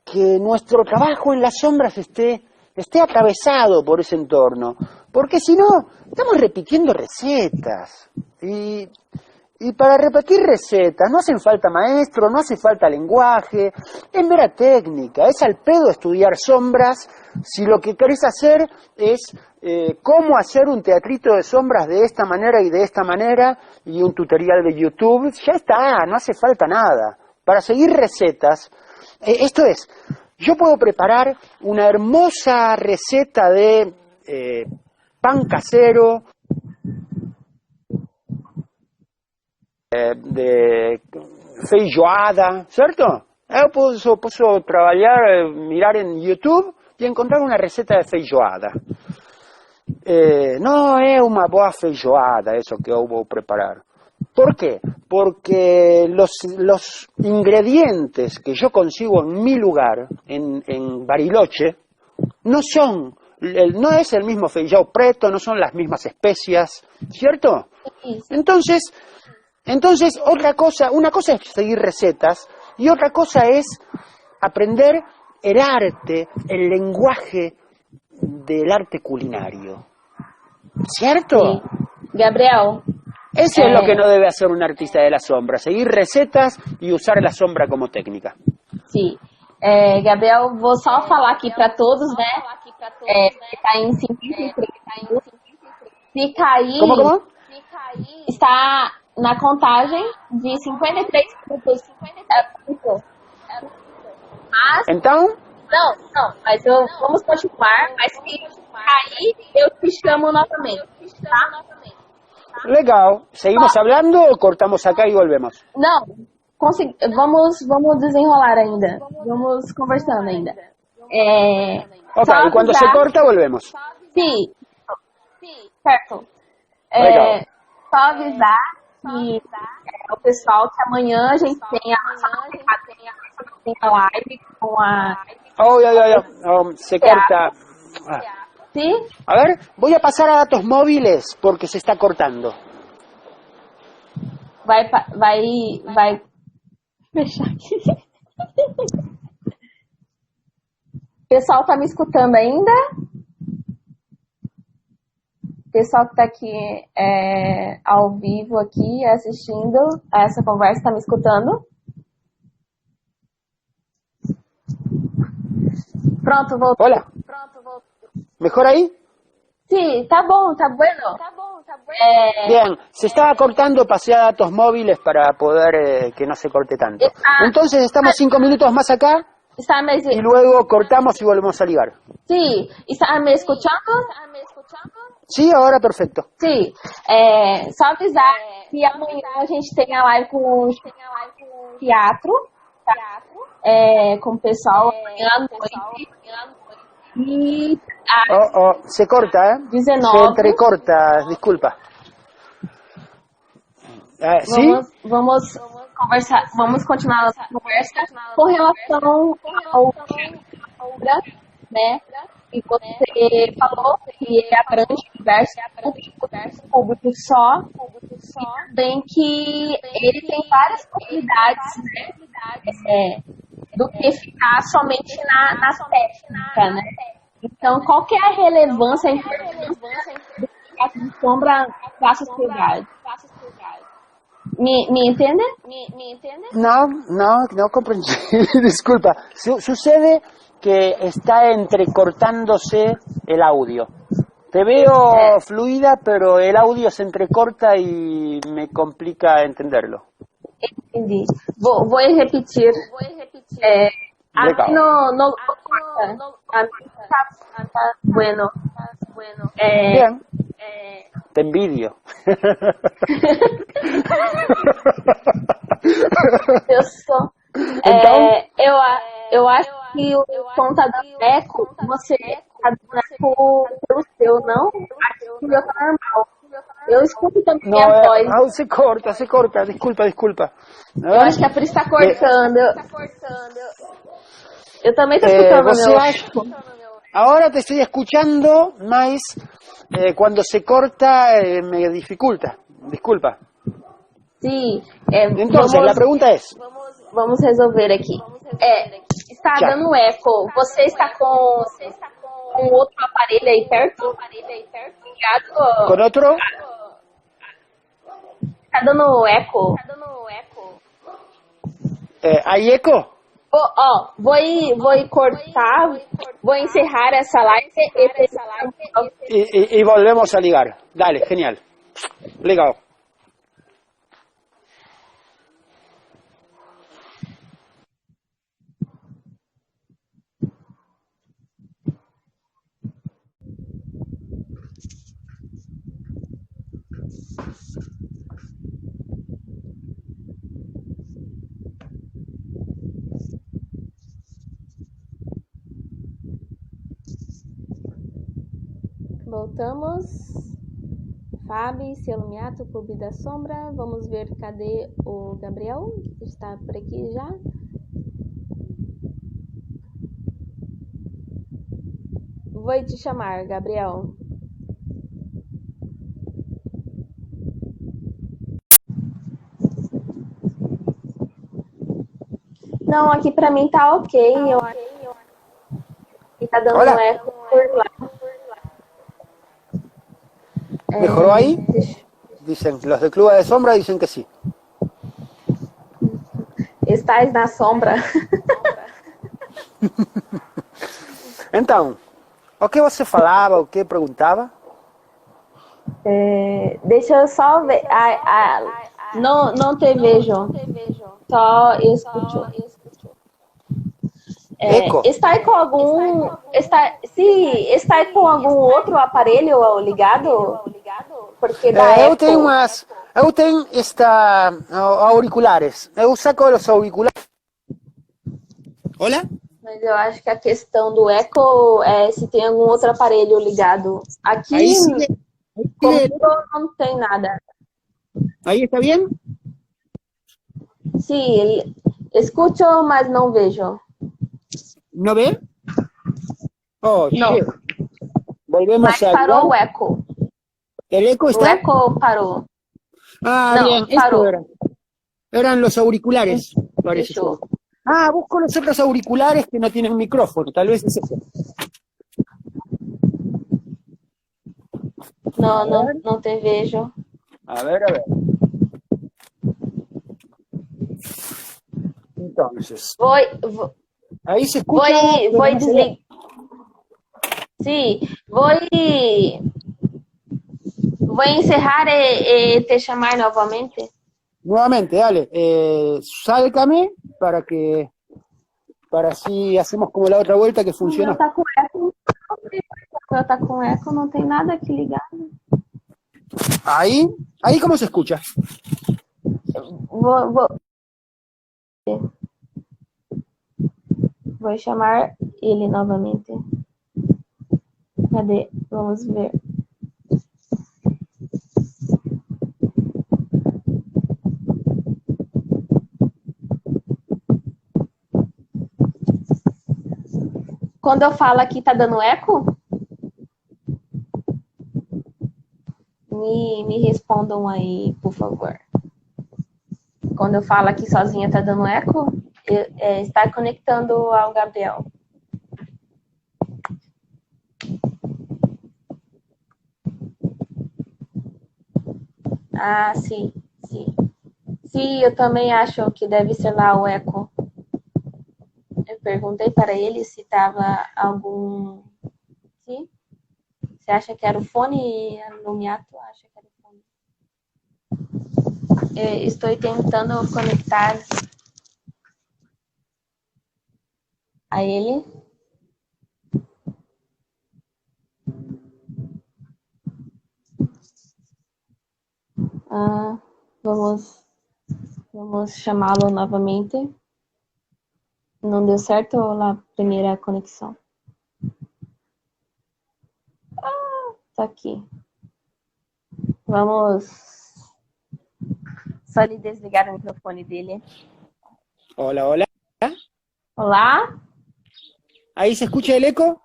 que nuestro trabajo en las sombras esté atravesado por ese entorno. Porque si no, estamos repitiendo recetas. Y para repetir recetas no hacen falta maestro, no hace falta lenguaje, es mera técnica, es al pedo estudiar sombras si lo que querés hacer es cómo hacer un teatrito de sombras de esta manera y de esta manera y un tutorial de YouTube, ya está, no hace falta nada. Para seguir recetas, esto es, yo puedo preparar una hermosa receta de pan casero, de feijoada, ¿certo? Posso trabalhar, mirar en YouTube e encontrar uma receita de feijoada. Não é uma boa feijoada eso que eu vou preparar. ¿Por qué? Porque los ingredientes que yo consigo en mi lugar, en Bariloche, no es el mismo feijão preto, no son las mismas especias, ¿cierto? Entonces, una cosa es seguir recetas y otra cosa es aprender el arte, el lenguaje del arte culinario. ¿Cierto? Sí. Gabriel. Eso es lo que no debe hacer un artista de la sombra, seguir recetas y usar la sombra como técnica. Sim. Gabriel, vou só falar aqui para todos, né? Está em 53. Se cair, ¿Cómo? está na contagem de 53 minutos. Mas, Então, não, mas vamos continuar, mas se cair, eu te chamo novamente, tá? legal. ¿Seguimos hablando o cortamos acá y volvemos? Não, vamos desenrolar ainda, vamos conversando ainda. Ok, y cuando se corta volvemos. Sim, certo. Legal. Só avisar que o pessoal que amanhã a gente tem a live com a... Se corta. Ah. ¿Sí? A ver, voy a pasar a datos móviles porque se está cortando. Vai fechar aqui. O pessoal tá me escutando ainda? O pessoal que tá aqui ao vivo aqui, assistindo a essa conversa, tá me escutando? Pronto, voltou. Hola. ¿Mejor ahí? Sí, tá bom, tá bueno. Bien, se estaba cortando, pasé a datos móviles para poder que no se corte tanto. Entonces estamos 5 minutos más acá y luego cortamos y volvemos a ligar. Sí, está me escuchando? Sí, ahora perfecto. Sim, só avisar que amanhã a gente tem a live com teatro, tá? Com o pessoal amanhã à noite. E se corta, 19. Se entrecorta, disculpa. ¿Sí? Vamos conversar, vamos continuar a nossa conversa com relação ao obra, né? E você falou que abrange diversos públicos só, e também que ele tem várias possibilidades, né? Do que ficar somente na técnica, né? Então, qual que é a relevância do teatro de sombra para a sociedade? ¿Me entiende? No comprendí. Disculpa. Sucede que está entrecortándose el audio. Te veo fluida, pero el audio se entrecorta y me complica entenderlo. Entendi. Vou repetir. Aqui no corta. Tá bueno. Bien. Te envidio. Eu sou. Eu acho que o som tá dando eco. Você tá dando eco pelo seu, não? Silvio tá normal. Eu escuto também No, minha voz. Raúl, se corta, disculpa, disculpa. A Eu ver, acho que é por isso que tá cortando. Eu também tô escutando o você meu acha- eco. ahora te estoy escuchando, mas cuando se corta me dificulta. Disculpa. Sim, Entonces, la pregunta es, vamos resolver aqui. Está Já. dando eco. Você está com outro aparelho aí perto? Ligado? ¿con otro? Está dando eco. ¿Hay eco? Vou cortar, vou encerrar essa live Y volvemos a ligar. Dale, genial. Legal. Voltamos. Fábio, Cielo Miato, Clube da Sombra. Vamos ver cadê o Gabriel. Está por aqui já. Vou te chamar, Gabriel. Não, aqui pra mim tá ok. E tá dando Hola. eco por lá. ¿Mejoró ahí? Dicen, los de Club de Sombra dicen que sí. Estás na sombra. Então, o que você falava, o que perguntava? Deixa eu só ver. Não te vejo. Só escuto. Eco? Está com algum. Está com algum outro aparelho ligado? Porque dá Eu eco. tenho auriculares. Eu saco os auriculares. Olá? Mas eu acho que a questão do eco é se tem algum outro aparelho ligado. Aqui Aí sigue. comigo não tem nada. Aí está bem? Sim, escuto, mas não vejo. ¿No ve? Oh, Não. shit. Volvemos Mas a... parou o eco. ¿El eco O está? eco parou. Ah, No, bien, paró. esto era. Eran los auriculares, parece ser. Fechou. Ah, vos conocés los auriculares que no tienen micrófono, tal vez es eso. Não te vejo. A ver, a ver. Entonces, ahí se escucha. Vou desligar. Sim, vou encerrar e te chamar novamente. Nuevamente, dale, sálcame para así hacemos como la otra vuelta que O funciona. meu tá com eco. O meu tá com eco, não tem nada aqui ligado. Ahí cómo se escucha. Vou chamar ele novamente. Cadê? Vamos ver. Quando eu falo aqui, tá dando eco? Me respondam aí, por favor. Quando eu falo aqui sozinha, tá dando eco? Está conectando ao Gabriel. Ah, sim, sim. Sim, eu também acho que deve ser lá o eco. Eu perguntei para ele se estava algum... Sim? Você acha que era o fone? E no Miato acha que era o fone. Estou tentando conectar a ele. Vamos chamá-lo novamente. Não deu certo a primeira conexão. Tá aqui. Vamos só lhe desligar o microfone dele. Hola, hola. Olá? ¿Ahí se escucha el eco?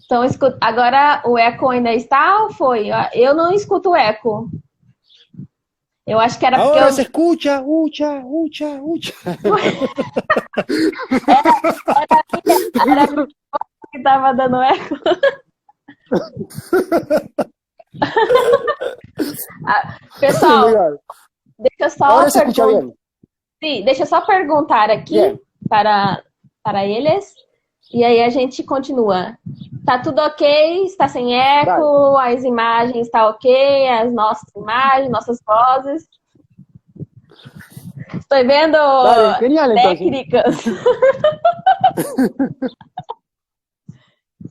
Então, agora o eco ainda está ou foi? Eu não escuto o eco. Eu acho que era porque Ahora eu... se escucha, ucha, ucha, ucha. Era que estava dando eco. Pessoal, Legal. deixa eu só Ahora se escucha perguntar. bien. Sim, deixa eu só perguntar aqui Bien. para eles. E aí a gente continua. Tá tudo ok? Está sem eco? Vale. As imagens estão ok? As nossas imagens, nossas vozes? Estou vendo Vale, genial, técnicas.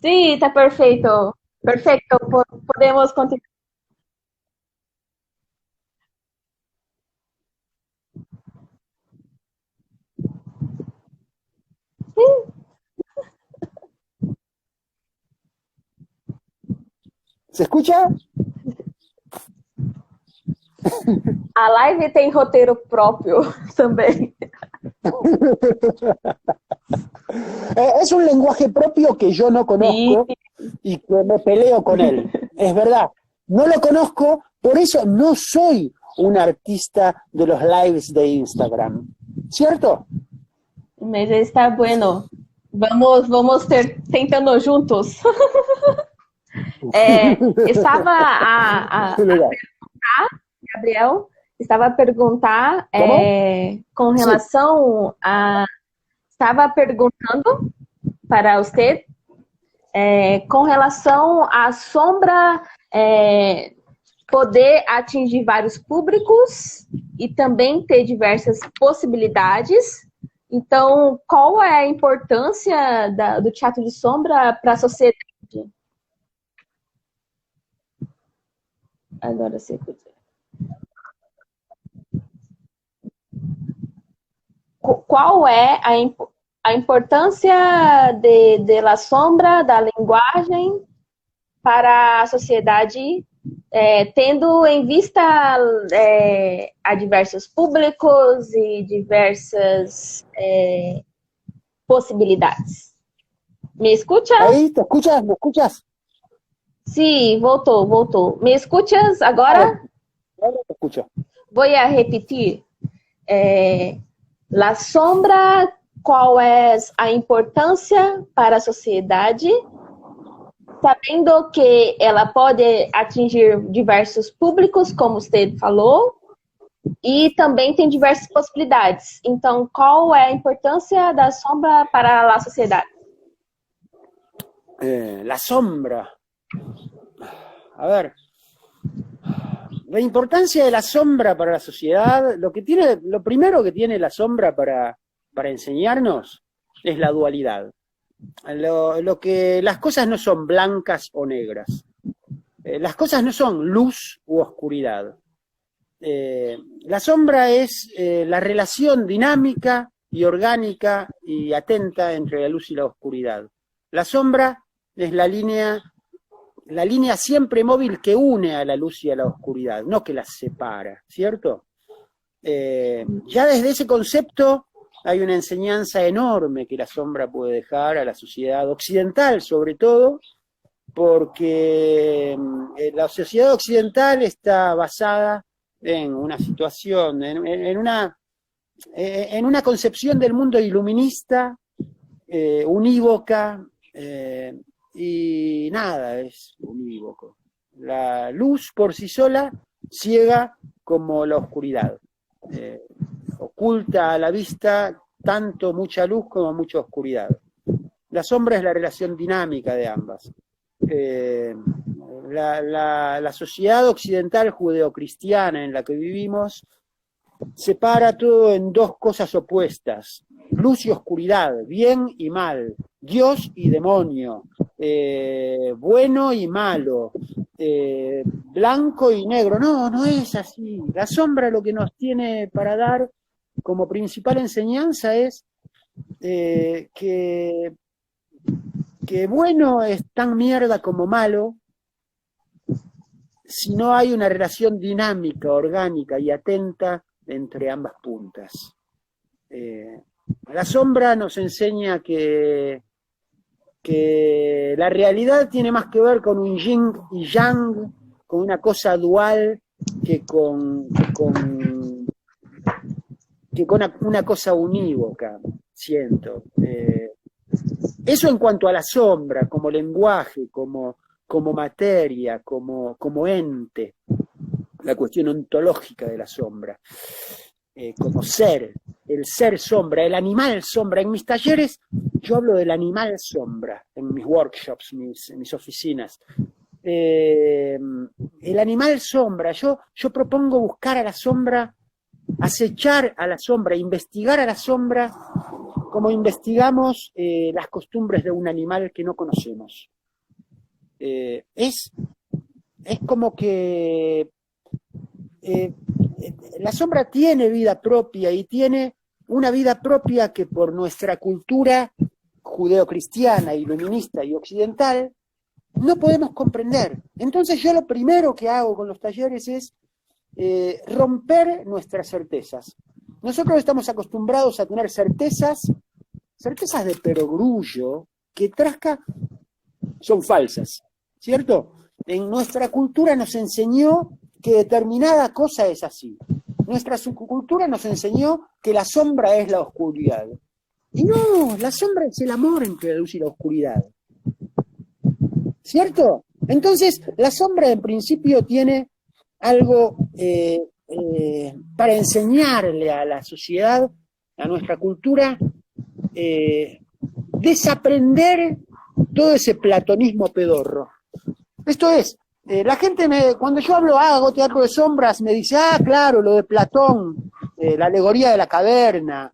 Sim, tá perfeito. Perfeito. Podemos continuar. Sim. ¿Se escucha? A live tem roteiro próprio também. Es un lenguaje propio que yo no conozco y que me peleo con él. Es verdad, no lo conozco, por eso no soy un artista de los lives de Instagram. ¿Cierto? Mas está bueno. Vamos tentando juntos. Estava a perguntar, Gabriel, estava a perguntar com relação a... Estava perguntando para você com relação à sombra poder atingir vários públicos e também ter diversas possibilidades. Então, qual é a importância do teatro de sombra para a sociedade? Agora você escuta. Qual é a importância de la sombra, da linguagem para a sociedade, tendo em vista a diversos públicos e diversas possibilidades? ¿Me escuchas? Ahí, ¿te escuchas? ¿Me escuchas? Sí, voltou. ¿Me escuchas agora? Ahora te escucho. Voy a repetir. La sombra, qual é a importância para a sociedade, sabendo que ela pode atingir diversos públicos, como você falou, e também tem diversas possibilidades. Então, qual é a importância da sombra para a sociedade? La sombra. A ver, la importancia de la sombra para la sociedad, lo primero que tiene la sombra para enseñarnos es la dualidad. Las cosas no son blancas o negras. Las cosas no son luz u oscuridad. La sombra es la relación dinámica y orgánica y atenta entre la luz y la oscuridad. La sombra es la línea siempre móvil que une a la luz y a la oscuridad, no que las separa, ¿cierto? Ya desde ese concepto hay una enseñanza enorme que la sombra puede dejar a la sociedad occidental, sobre todo, porque la sociedad occidental está basada en una situación, en una concepción del mundo iluminista, unívoca, y nada, es unívoco. La luz por sí sola ciega como la oscuridad. Oculta a la vista tanto mucha luz como mucha oscuridad. La sombra es la relación dinámica de ambas. La sociedad occidental judeocristiana en la que vivimos separa todo en dos cosas opuestas: luz y oscuridad, bien y mal, Dios y demonio, bueno y malo, blanco y negro. No es así. La sombra lo que nos tiene para dar como principal enseñanza es que bueno es tan mierda como malo, si no hay una relación dinámica, orgánica y atenta entre ambas puntas. La sombra nos enseña que la realidad tiene más que ver con un yin y yang, con una cosa dual, que con una cosa unívoca, siento. Eso en cuanto a la sombra, como lenguaje, como materia, como ente, la cuestión ontológica de la sombra, como ser, el ser sombra, el animal sombra. En mis talleres yo hablo del animal sombra, en mis workshops, en mis oficinas. El animal sombra, yo propongo buscar a la sombra, acechar a la sombra, investigar a la sombra, como investigamos las costumbres de un animal que no conocemos. Es como que la sombra tiene vida propia, y tiene una vida propia que por nuestra cultura judeocristiana, iluminista y occidental no podemos comprender. Entonces yo lo primero que hago con los talleres es romper nuestras certezas. Nosotros estamos acostumbrados a tener certezas de perogrullo, que trasca son falsas, ¿cierto? En nuestra cultura nos enseñó que determinada cosa es así. Nuestra subcultura nos enseñó que la sombra es la oscuridad. Y no, la sombra es el amor entre la luz y la oscuridad. ¿Cierto? Entonces, la sombra en principio tiene algo para enseñarle a la sociedad, a nuestra cultura, desaprender todo ese platonismo pedorro. Esto es, la gente cuando yo hago teatro de sombras, me dice, claro, lo de Platón, la alegoría de la caverna,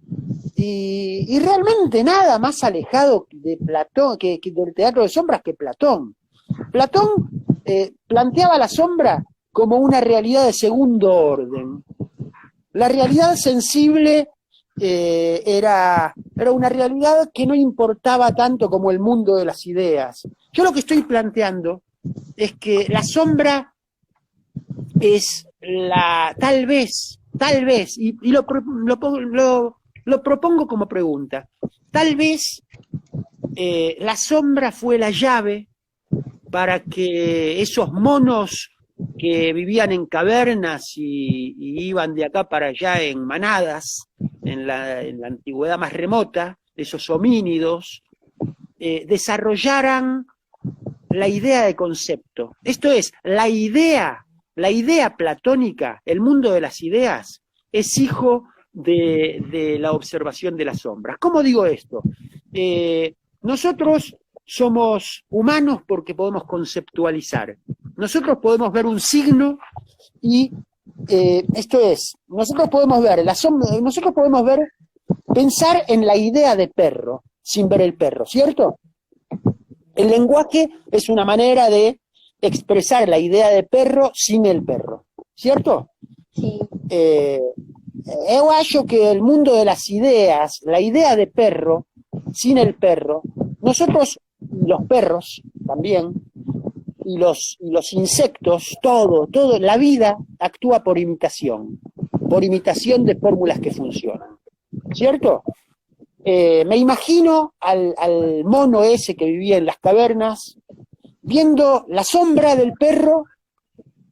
y realmente nada más alejado de Platón, que del teatro de sombras, que Platón. Platón planteaba la sombra como una realidad de segundo orden. La realidad sensible era una realidad que no importaba tanto como el mundo de las ideas. Yo lo que estoy planteando es que la sombra es tal vez, y lo propongo como pregunta, tal vez la sombra fue la llave para que esos monos que vivían en cavernas y iban de acá para allá en manadas, en la antigüedad más remota, esos homínidos, desarrollaran la idea de concepto. Esto es, la idea platónica, el mundo de las ideas, es hijo de la observación de las sombras. ¿Cómo digo esto? Nosotros somos humanos porque podemos conceptualizar. Nosotros podemos ver un signo y esto es, nosotros podemos pensar en la idea de perro sin ver el perro, ¿cierto? El lenguaje es una manera de expresar la idea de perro sin el perro, ¿cierto? Sí. Yo hallo que el mundo de las ideas, la idea de perro sin el perro, nosotros, los perros también, y los insectos, todo, la vida actúa por imitación de fórmulas que funcionan, ¿cierto? Me imagino al mono ese que vivía en las cavernas, viendo la sombra del perro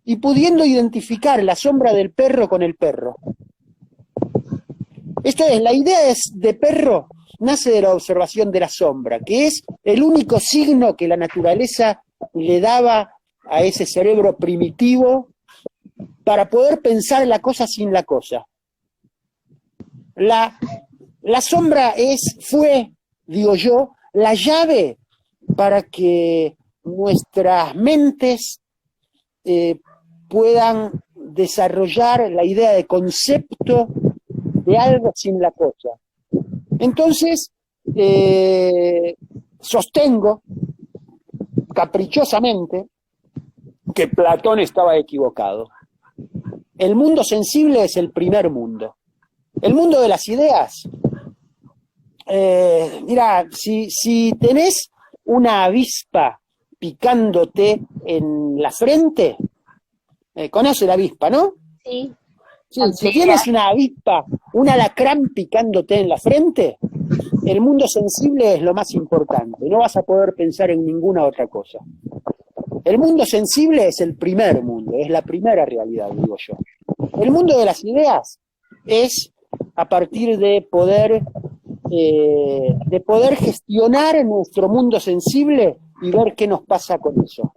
y pudiendo identificar la sombra del perro con el perro. Esto es, la idea de perro nace de la observación de la sombra, que es el único signo que la naturaleza le daba a ese cerebro primitivo para poder pensar la cosa sin la cosa. La sombra fue, digo yo, la llave para que nuestras mentes puedan desarrollar la idea de concepto de algo sin la cosa. Entonces, sostengo caprichosamente que Platón estaba equivocado. El mundo sensible es el primer mundo. El mundo de las ideas, mira, si tenés una avispa picándote en la frente, Conoce la avispa, ¿no? Sí. Sí, si tienes una avispa, un alacrán picándote en la frente, el mundo sensible es lo más importante. No vas a poder pensar en ninguna otra cosa. El mundo sensible es el primer mundo, es la primera realidad, digo yo. El mundo de las ideas es a partir de poder gestionar nuestro mundo sensible y ver qué nos pasa con eso.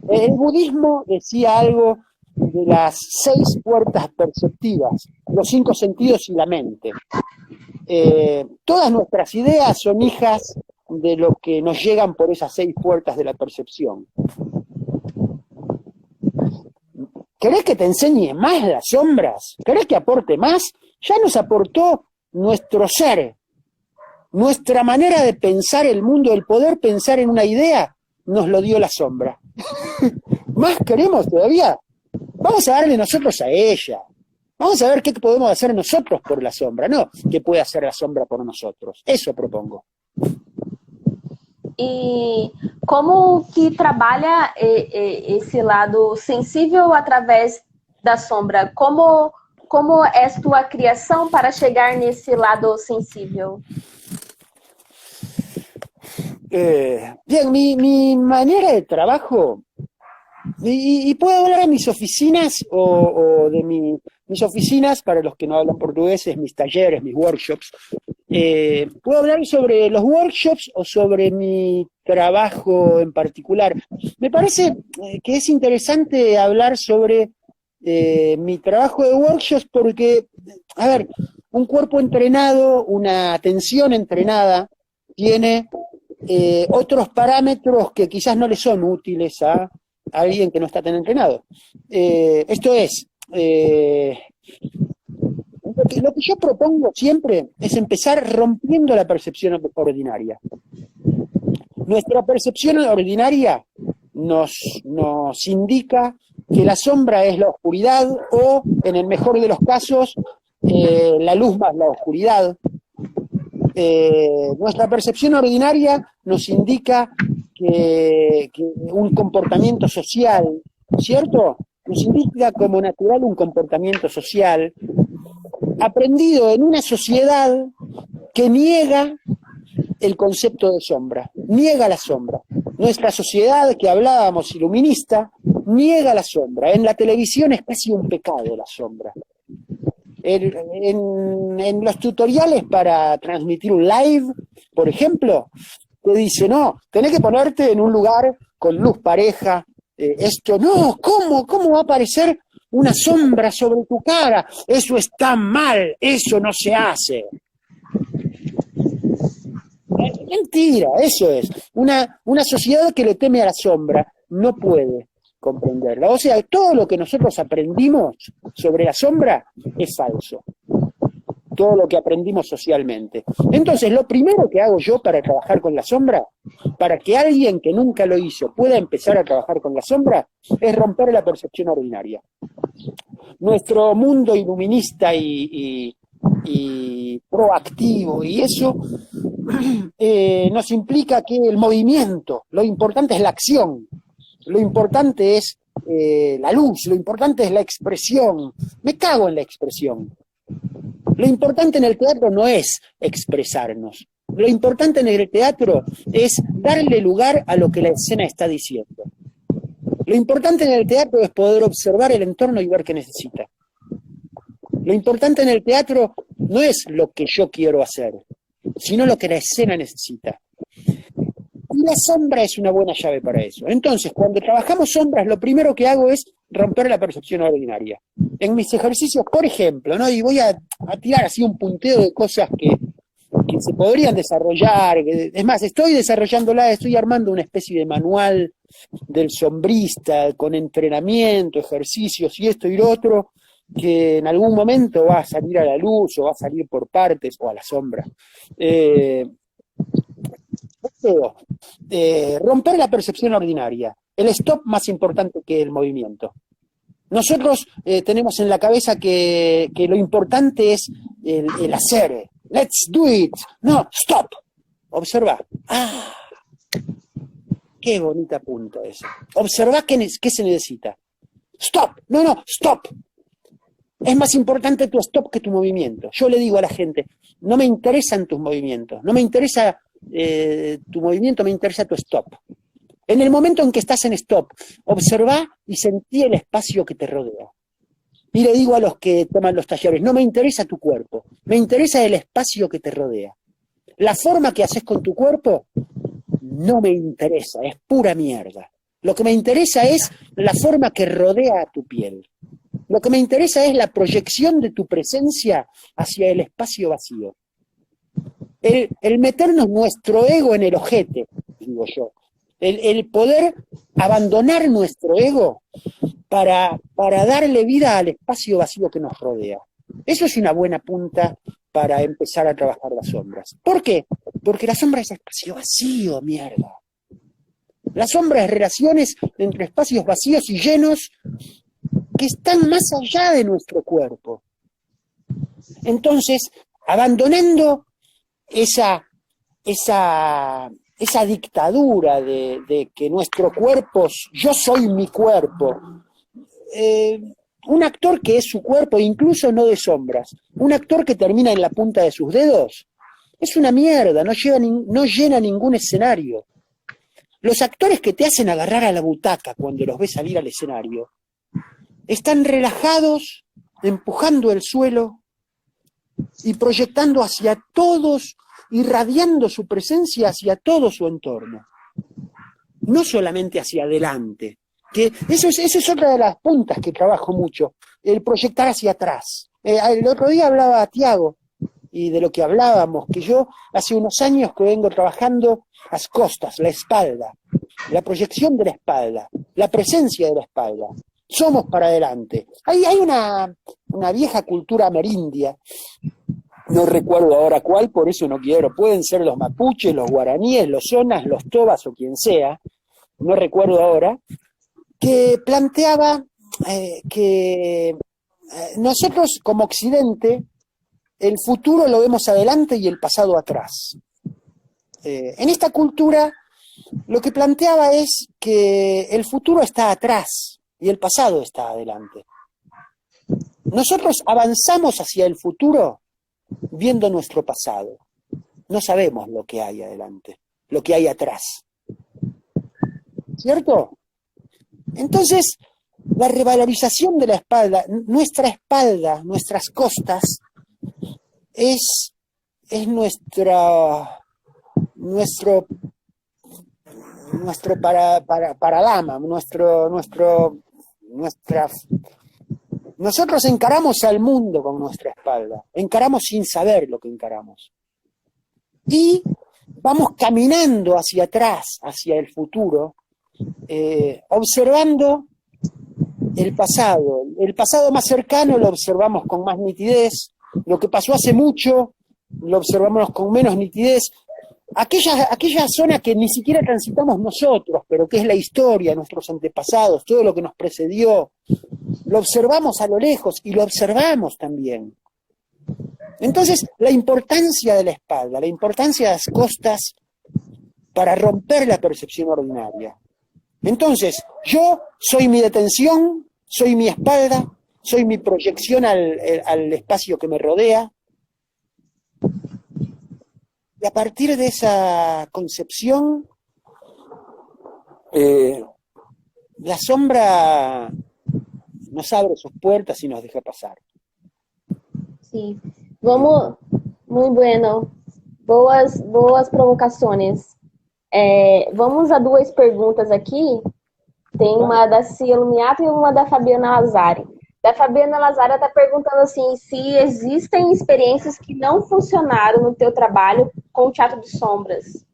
El budismo decía algo de las 6 puertas perceptivas, los 5 sentidos y la mente. Todas nuestras ideas son hijas de lo que nos llegan por esas 6 puertas de la percepción. ¿Querés que te enseñe más las sombras? ¿Querés que aporte más? Ya nos aportó nuestro ser, nuestra manera de pensar el mundo, el poder pensar en una idea, nos lo dio la sombra. ¿Más queremos todavía? Vamos a darle nosotros a ella. Vamos a ver qué podemos hacer nosotros por la sombra, no qué puede hacer la sombra por nosotros. Eso propongo. E como que trabalha esse lado sensível através da sombra? Como é tua criação para chegar nesse lado sensível? Bien, mi manera de trabajo, y puedo hablar de mis oficinas o de mis oficinas, para los que no hablan portugués, es mis talleres, mis workshops. Puedo hablar sobre los workshops o sobre mi trabajo en particular. Me parece que es interesante hablar sobre mi trabajo de workshops porque, a ver, un cuerpo entrenado, una atención entrenada, tiene otros parámetros que quizás no le son útiles a alguien que no está tan entrenado. Esto es, lo que yo propongo siempre es empezar rompiendo la percepción ordinaria. Nuestra percepción ordinaria nos indica que la sombra es la oscuridad o, en el mejor de los casos, la luz más la oscuridad. Nuestra percepción ordinaria nos indica que un comportamiento social, ¿cierto? Nos indica como natural un comportamiento social aprendido en una sociedad que niega el concepto de sombra, niega la sombra. Nuestra sociedad que hablábamos iluminista niega la sombra. En la televisión es casi un pecado la sombra. En los tutoriales para transmitir un live, por ejemplo, te dice, no, tenés que ponerte en un lugar con luz pareja. Esto, no, ¿cómo va a aparecer una sombra sobre tu cara? Eso está mal, eso no se hace. Mentira, eso es. Una sociedad que le teme a la sombra no puede comprenderla. O sea, todo lo que nosotros aprendimos sobre la sombra es falso. Todo lo que aprendimos socialmente. Entonces, lo primero que hago yo para trabajar con la sombra, para que alguien que nunca lo hizo pueda empezar a trabajar con la sombra, es romper la percepción ordinaria. Nuestro mundo iluminista y proactivo y eso nos implica que el movimiento, lo importante es la acción, lo importante es la luz, lo importante es la expresión. Me cago en la expresión. Lo importante en el teatro no es expresarnos. Lo importante en el teatro es darle lugar a lo que la escena está diciendo. Lo importante en el teatro es poder observar el entorno y ver qué necesita. Lo importante en el teatro no es lo que yo quiero hacer, sino lo que la escena necesita. Y la sombra es una buena llave para eso. Entonces, cuando trabajamos sombras, lo primero que hago es romper la percepción ordinaria. En mis ejercicios, por ejemplo, ¿no? Y voy a tirar así un punteo de cosas que se podrían desarrollar. Es más, estoy desarrollándola, estoy armando una especie de manual del sombrista con entrenamiento, ejercicios y esto y lo otro, que en algún momento va a salir a la luz o va a salir por partes o a la sombra. Romper la percepción ordinaria, el stop más importante que el movimiento. Nosotros tenemos en la cabeza que lo importante es el hacer. Let's do it. No, stop. Observa. Ah, qué bonita punta esa. Observa qué se necesita. stop, no, stop. Es más importante tu stop que tu movimiento. Yo le digo a la gente, no me interesan tus movimientos, no me interesa tu movimiento, me interesa tu stop. En el momento en que estás en stop, observa y sentí el espacio que te rodea. Y le digo a los que toman los talleres, no me interesa tu cuerpo, me interesa el espacio que te rodea. La forma que haces con tu cuerpo no me interesa, es pura mierda. Lo que me interesa es la forma que rodea a tu piel. Lo que me interesa es la proyección de tu presencia hacia el espacio vacío. El meternos nuestro ego en el ojete, digo yo. El poder abandonar nuestro ego para darle vida al espacio vacío que nos rodea. Eso es una buena punta para empezar a trabajar las sombras. ¿Por qué? Porque la sombra es espacio vacío, mierda. La sombra es relaciones entre espacios vacíos y llenos que están más allá de nuestro cuerpo. Entonces, abandonando esa dictadura de que nuestro cuerpo, yo soy mi cuerpo, un actor que es su cuerpo, incluso no de sombras, un actor que termina en la punta de sus dedos, es una mierda, no llena ningún escenario. Los actores que te hacen agarrar a la butaca cuando los ves salir al escenario, están relajados, empujando el suelo y proyectando hacia todos, irradiando su presencia hacia todo su entorno. No solamente hacia adelante, que eso es otra de las puntas que trabajo mucho, el proyectar hacia atrás. El otro día hablaba a Tiago, y de lo que hablábamos, que yo hace unos años que vengo trabajando las costas, la espalda, la proyección de la espalda, la presencia de la espalda. Somos para adelante. Hay una vieja cultura amerindia, no recuerdo ahora cuál, por eso no quiero, pueden ser los mapuches, los guaraníes, los zonas, los tobas o quien sea, no recuerdo ahora, que planteaba que nosotros como Occidente, el futuro lo vemos adelante y el pasado atrás. En esta cultura, lo que planteaba es que el futuro está atrás y el pasado está adelante. Nosotros avanzamos hacia el futuro viendo nuestro pasado. No sabemos lo que hay adelante, lo que hay atrás. ¿Cierto? Entonces, la revalorización de la espalda, nuestras costas, es nuestro paradigma, nosotros encaramos al mundo con nuestra espalda, encaramos sin saber lo que encaramos. Y vamos caminando hacia atrás, hacia el futuro, observando el pasado más cercano lo observamos con más nitidez, lo que pasó hace mucho lo observamos con menos nitidez, aquella zona que ni siquiera transitamos nosotros, pero que es la historia, nuestros antepasados, todo lo que nos precedió, lo observamos a lo lejos y lo observamos también. Entonces, la importancia de la espalda, la importancia de las costas para romper la percepción ordinaria. Entonces, yo soy mi detención, soy mi espalda, soy mi proyección al espacio que me rodea. Y a partir de esa concepción, la sombra nos abre sus puertas y nos deja pasar. Sí. Vamos, muy bueno. Boas provocações. Vamos a duas perguntas aqui. Tem uma da Cielo Miato e uma da Fabiana Lazari. Da Fabiana Lazari está perguntando assim, se existem experiências que não funcionaram no teu trabalho com o teatro de sombras.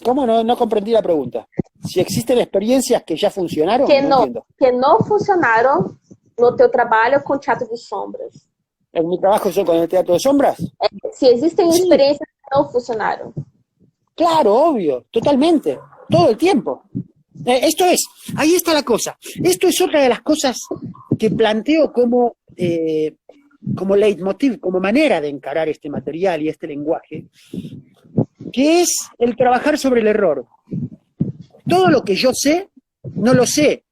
¿Cómo? No comprendí la pregunta. Si existen experiencias que ya funcionaron, que no funcionaron no teu trabalho com o teatro de sombras. ¿En mi trabajo yo con el teatro de sombras? Si existen experiencias que no funcionaron. Claro, obvio, totalmente, todo el tiempo. Ahí está la cosa. Esto es otra de las cosas que planteo como leitmotiv, como manera de encarar este material y este lenguaje, que es el trabajar sobre el error. Todo lo que yo sé, no lo sé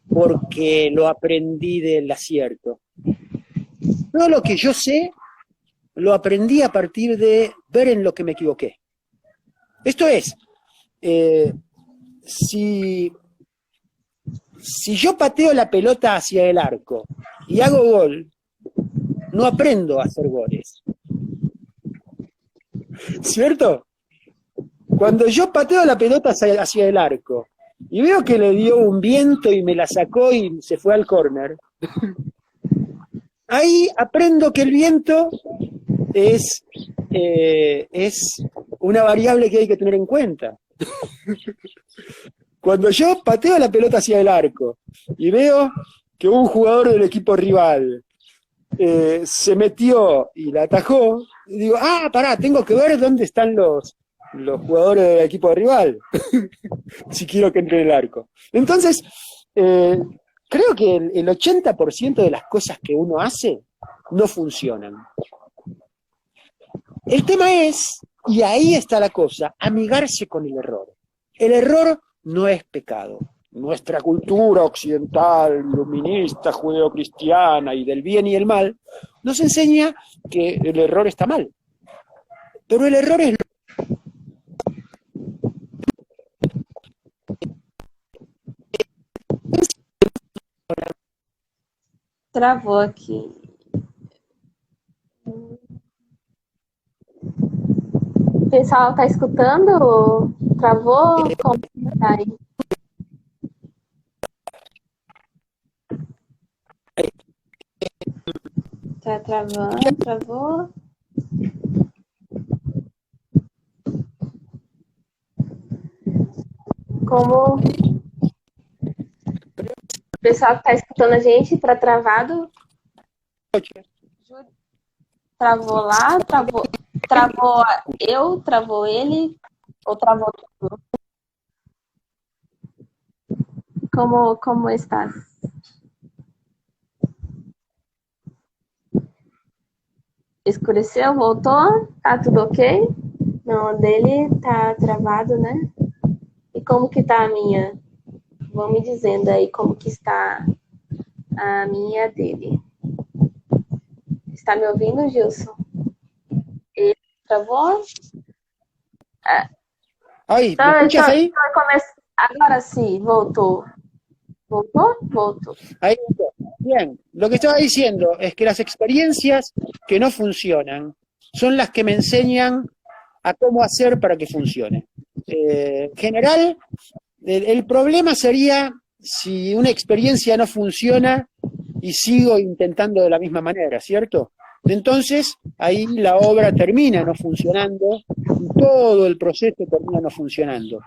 porque lo aprendí del acierto. Todo lo que yo sé, lo aprendí a partir de ver en lo que me equivoqué. Esto es, si yo pateo la pelota hacia el arco y hago gol, no aprendo a hacer goles. ¿Cierto? Cuando yo pateo la pelota hacia el arco y veo que le dio un viento y me la sacó y se fue al córner, ahí aprendo que el viento es una variable que hay que tener en cuenta. Cuando yo pateo la pelota hacia el arco y veo que un jugador del equipo rival se metió y la atajó, y digo, pará, tengo que ver dónde están los jugadores del equipo rival, si quiero que entre en el arco. Entonces, creo que el 80% de las cosas que uno hace no funcionan. El tema es, y ahí está la cosa, amigarse con el error. El error no es pecado. Nuestra cultura occidental, iluminista, judeocristiana y del bien y el mal, nos enseña que el error está mal. Pero el error es... Travou aqui. O pessoal tá escutando? Travou? Como tá aí? Tá travando, travou. Como o pessoal que tá escutando a gente, tá travado? Travou lá, travou eu, travou ele, ou travou tudo? Como estás? Escureceu, voltou? Tá tudo ok? Não, dele tá travado, né? E como que tá a minha? Vão me dizendo aí como que está a minha dele. Está me ouvindo, Gilson? Ele travou? Aí, ¿me escuchas ahí? Agora sim, voltou. ¿Voltó? Voltó. Ahí voltó. Bien, lo que estaba diciendo es que las experiencias que no funcionan son las que me enseñan a cómo hacer para que funcione. En general, el problema sería si una experiencia no funciona y sigo intentando de la misma manera, ¿cierto? Entonces, ahí la obra termina no funcionando y todo el proceso termina no funcionando.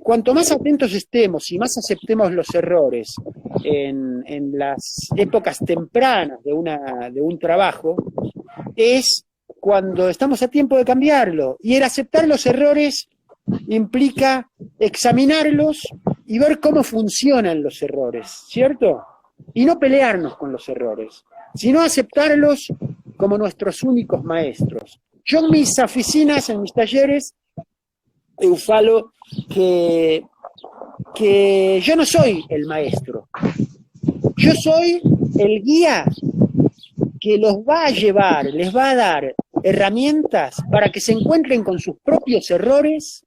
Cuanto más atentos estemos y más aceptemos los errores en las épocas tempranas de un trabajo, es cuando estamos a tiempo de cambiarlo. Y el aceptar los errores implica examinarlos y ver cómo funcionan los errores, ¿cierto? Y no pelearnos con los errores, sino aceptarlos como nuestros únicos maestros. Yo en mis oficinas, en mis talleres, falo que yo no soy el maestro, yo soy el guía que los va a llevar, les va a dar herramientas para que se encuentren con sus propios errores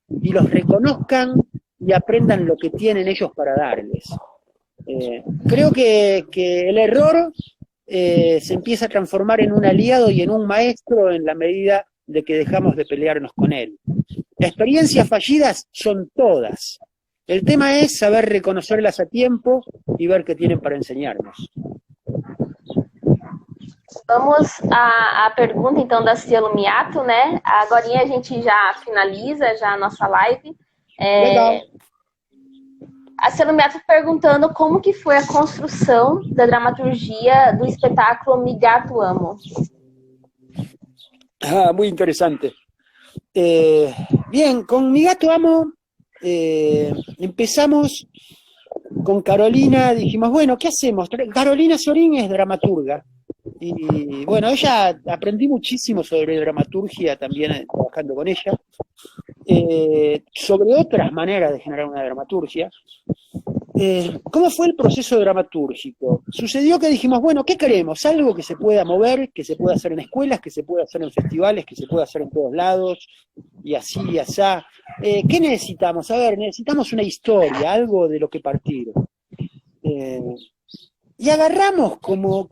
y los reconozcan y aprendan lo que tienen ellos para darles. Creo que el error se empieza a transformar en un aliado y en un maestro en la medida de que dejamos de pelearnos con él. Experiencias fallidas son todas. El tema es saber reconocerlas a tiempo y ver qué tienen para enseñarnos. Vamos à pergunta, então, da Cielo Miato, né? Agorinha a gente já finaliza já a nossa live. Legal. A Cielo Miato perguntando como que foi a construção da dramaturgia do espetáculo Mi Gato Amo. Muy interesante. Bien, con Mi Gato Amo empezamos con Carolina, dijimos, bueno, ¿qué hacemos? Carolina Sorín es dramaturga. Y bueno, aprendí muchísimo sobre dramaturgia también trabajando con ella, sobre otras maneras de generar una dramaturgia. ¿Cómo fue el proceso dramatúrgico? Sucedió que dijimos, bueno, ¿qué queremos? Algo que se pueda mover, que se pueda hacer en escuelas, que se pueda hacer en festivales, que se pueda hacer en todos lados, y así y asá. ¿Qué necesitamos? A ver, necesitamos una historia, algo de lo que partir. Y agarramos como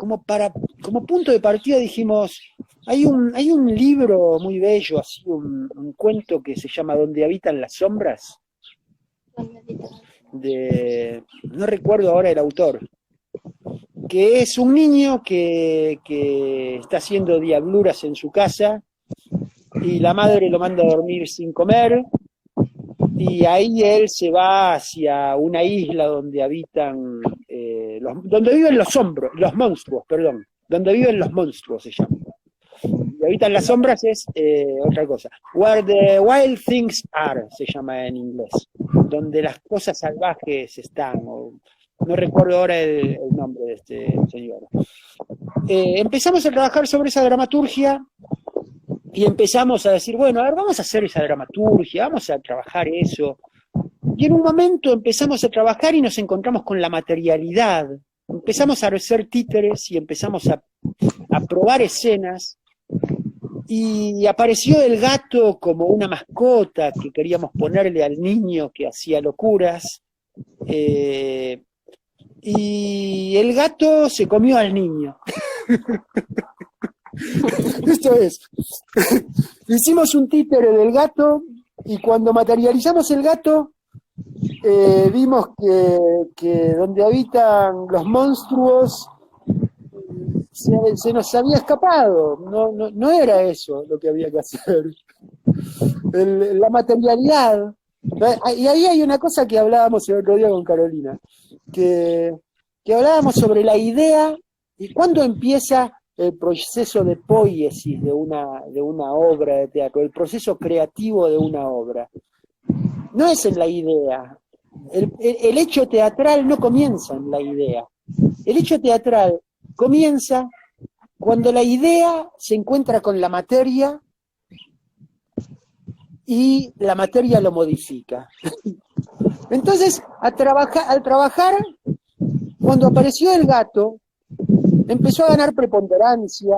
punto de partida, dijimos, hay un libro muy bello, así un cuento que se llama Donde habitan las sombras, no recuerdo ahora el autor, que es un niño que está haciendo diabluras en su casa y la madre lo manda a dormir sin comer, y ahí él se va hacia una isla donde habitan, donde viven los monstruos, perdón, donde viven los monstruos se llama. Y habitan las sombras es otra cosa. Where the Wild Things Are se llama en inglés, donde las cosas salvajes están, no recuerdo ahora el nombre de este señor. Empezamos a trabajar sobre esa dramaturgia y empezamos a decir, bueno, a ver, vamos a hacer esa dramaturgia, vamos a trabajar eso. Y en un momento empezamos a trabajar y nos encontramos con la materialidad. Empezamos a hacer títeres y empezamos a probar escenas. Y apareció el gato como una mascota que queríamos ponerle al niño que hacía locuras. Y el gato se comió al niño. Esto es, hicimos un títere del gato y cuando materializamos el gato, vimos que donde habitan los monstruos se nos había escapado, no era eso lo que había que hacer. La materialidad. Y ahí hay una cosa que hablábamos el otro día con Carolina, que hablábamos sobre la idea y cuándo empieza el proceso de poiesis de una obra de teatro, el proceso creativo de una obra. No es en la idea. El hecho teatral no comienza en la idea. El hecho teatral comienza cuando la idea se encuentra con la materia y la materia lo modifica. Entonces, al trabajar, cuando apareció el gato, empezó a ganar preponderancia,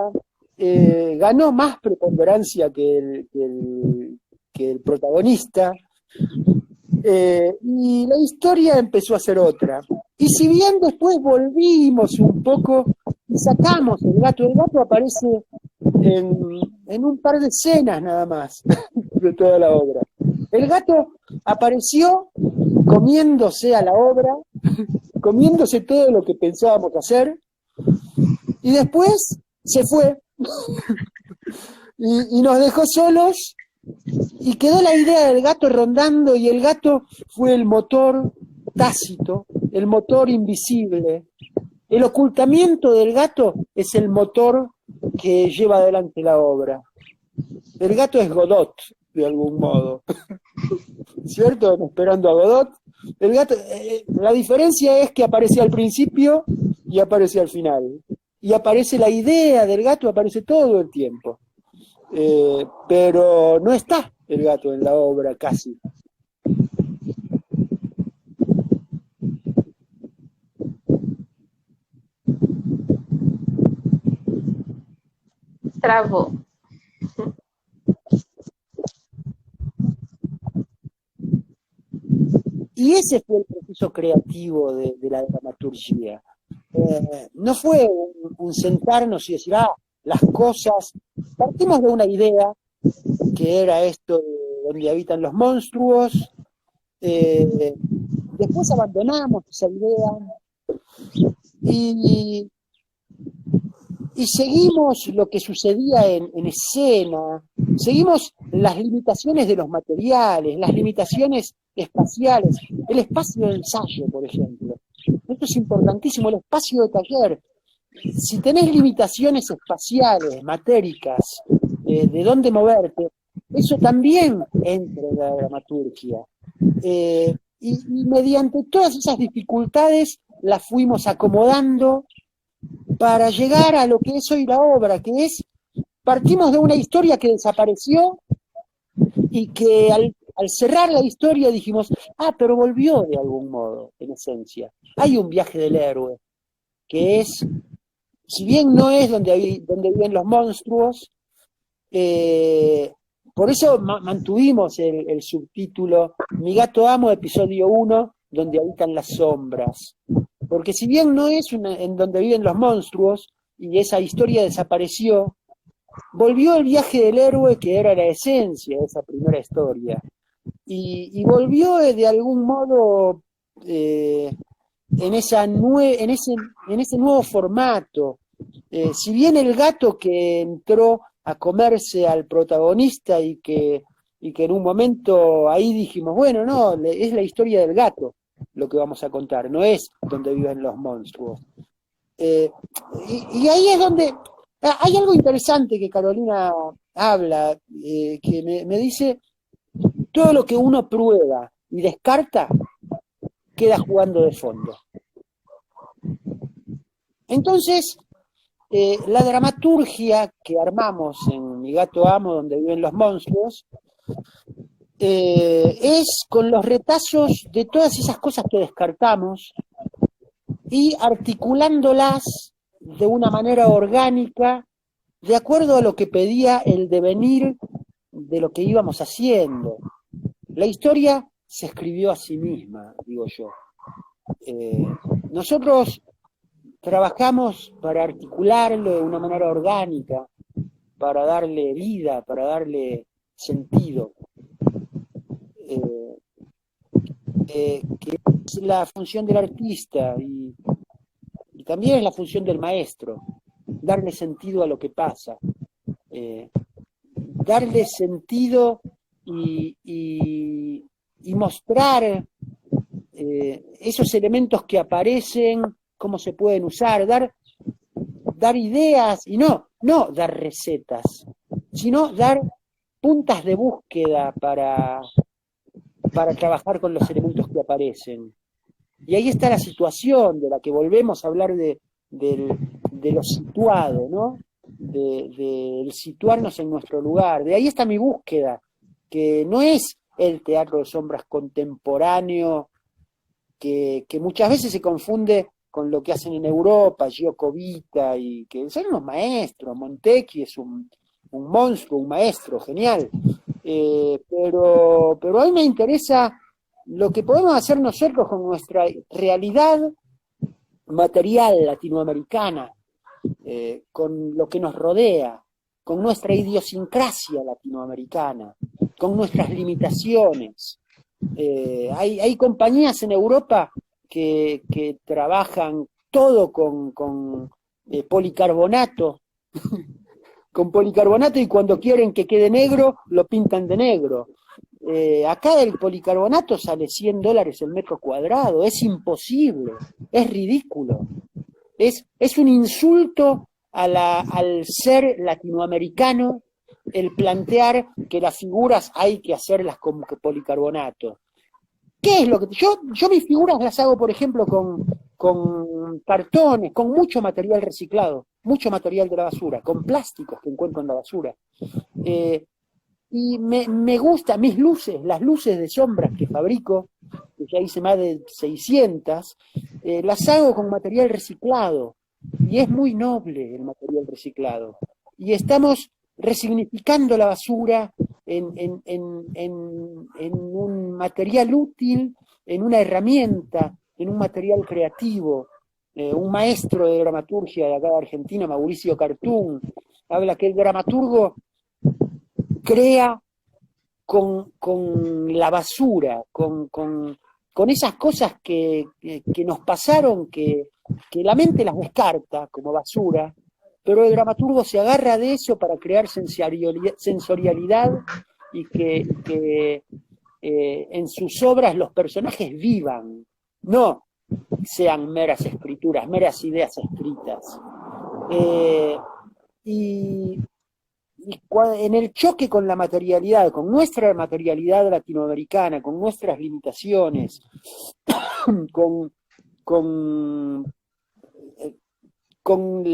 ganó más preponderancia que el protagonista, y la historia empezó a ser otra. Y si bien después volvimos un poco y sacamos el gato aparece en un par de escenas nada más de toda la obra. El gato apareció comiéndose a la obra, comiéndose todo lo que pensábamos hacer, y después se fue y nos dejó solos, y quedó la idea del gato rondando, y el gato fue el motor tácito, el motor invisible. El ocultamiento del gato es el motor que lleva adelante la obra. El gato es Godot, de algún modo. ¿Cierto? Esperando a Godot. El gato, la diferencia es que aparece al principio y aparece al final. Y aparece la idea del gato, aparece todo el tiempo. Pero no está el gato en la obra casi. Travou. Y ese fue el proceso creativo de la dramaturgia. No fue un sentarnos y decir, las cosas, partimos de una idea, que era esto de donde habitan los monstruos, después abandonamos esa idea, y seguimos lo que sucedía en escena, seguimos las limitaciones de los materiales, las limitaciones espaciales, el espacio de ensayo, por ejemplo. Esto es importantísimo, el espacio de taller. Si tenés limitaciones espaciales, matéricas, de dónde moverte, eso también entra en la dramaturgia. Y mediante todas esas dificultades las fuimos acomodando para llegar a lo que es hoy la obra, que es, partimos de una historia que desapareció y que al al cerrar la historia dijimos, pero volvió de algún modo, en esencia. Hay un viaje del héroe, que es, si bien no es donde viven los monstruos, por eso mantuvimos el subtítulo Mi gato amo, episodio 1, donde habitan las sombras. Porque si bien no es en donde viven los monstruos, y esa historia desapareció, volvió el viaje del héroe, que era la esencia de esa primera historia. Y volvió de algún modo en ese nuevo formato. Si bien el gato que entró a comerse al protagonista y que en un momento ahí dijimos, bueno, no, es la historia del gato lo que vamos a contar, no es donde viven los monstruos. Y ahí es donde hay algo interesante que Carolina habla, que me dice, todo lo que uno prueba y descarta queda jugando de fondo. Entonces, la dramaturgia que armamos en Mi gato amo, donde viven los monstruos, es con los retazos de todas esas cosas que descartamos y articulándolas de una manera orgánica, de acuerdo a lo que pedía el devenir de lo que íbamos haciendo. La historia se escribió a sí misma, digo yo. Nosotros trabajamos para articularlo de una manera orgánica, para darle vida, para darle sentido. Que es la función del artista y también es la función del maestro, darle sentido a lo que pasa, darle sentido y mostrar esos elementos que aparecen, cómo se pueden usar, dar ideas, y no dar recetas, sino dar puntas de búsqueda para trabajar con los elementos que aparecen. Y ahí está la situación de la que volvemos a hablar de lo situado, ¿no? Del situarnos en nuestro lugar. De ahí está mi búsqueda, que no es el teatro de sombras contemporáneo, que muchas veces se confunde con lo que hacen en Europa, Giocovita, y que son unos maestros. Montecchi es un monstruo, un maestro, genial. Pero a mí me interesa lo que podemos hacer nosotros con nuestra realidad material latinoamericana, con lo que nos rodea, con nuestra idiosincrasia latinoamericana, con nuestras limitaciones. Hay compañías en Europa que trabajan todo con policarbonato, con policarbonato, y cuando quieren que quede negro, lo pintan de negro. Acá el policarbonato sale $100 el metro cuadrado, es imposible, es ridículo. Es un insulto al ser latinoamericano el plantear que las figuras hay que hacerlas con policarbonato. ¿Qué es lo que yo mis figuras las hago, por ejemplo, con cartones, con mucho material reciclado, mucho material de la basura, con plásticos que encuentro en la basura? Y me gusta mis luces, las luces de sombras que fabrico, que ya hice más de 600, las hago con material reciclado, y es muy noble el material reciclado. Y estamos resignificando la basura en un material útil, en una herramienta, en un material creativo. Un maestro de dramaturgia de acá de Argentina, Mauricio Cartún, habla que el dramaturgo crea con la basura, con esas cosas que nos pasaron, que la mente las descarta como basura, pero el dramaturgo se agarra de eso para crear sensorialidad y que en sus obras los personajes vivan, no sean meras escrituras, meras ideas escritas. Y en el choque con la materialidad, con nuestra materialidad latinoamericana, con nuestras limitaciones, con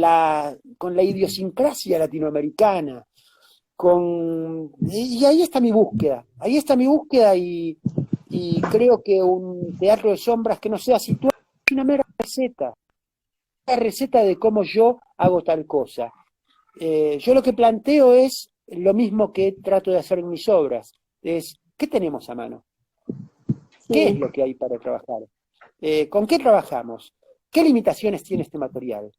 la idiosincrasia latinoamericana, y ahí está mi búsqueda, y creo que un teatro de sombras que no sea situado es una mera receta, de cómo yo hago tal cosa. Yo lo que planteo es lo mismo que trato de hacer en mis obras, es ¿qué tenemos a mano? ¿Qué es lo que hay para trabajar? ¿Con qué trabajamos? ¿Qué limitaciones tiene este material?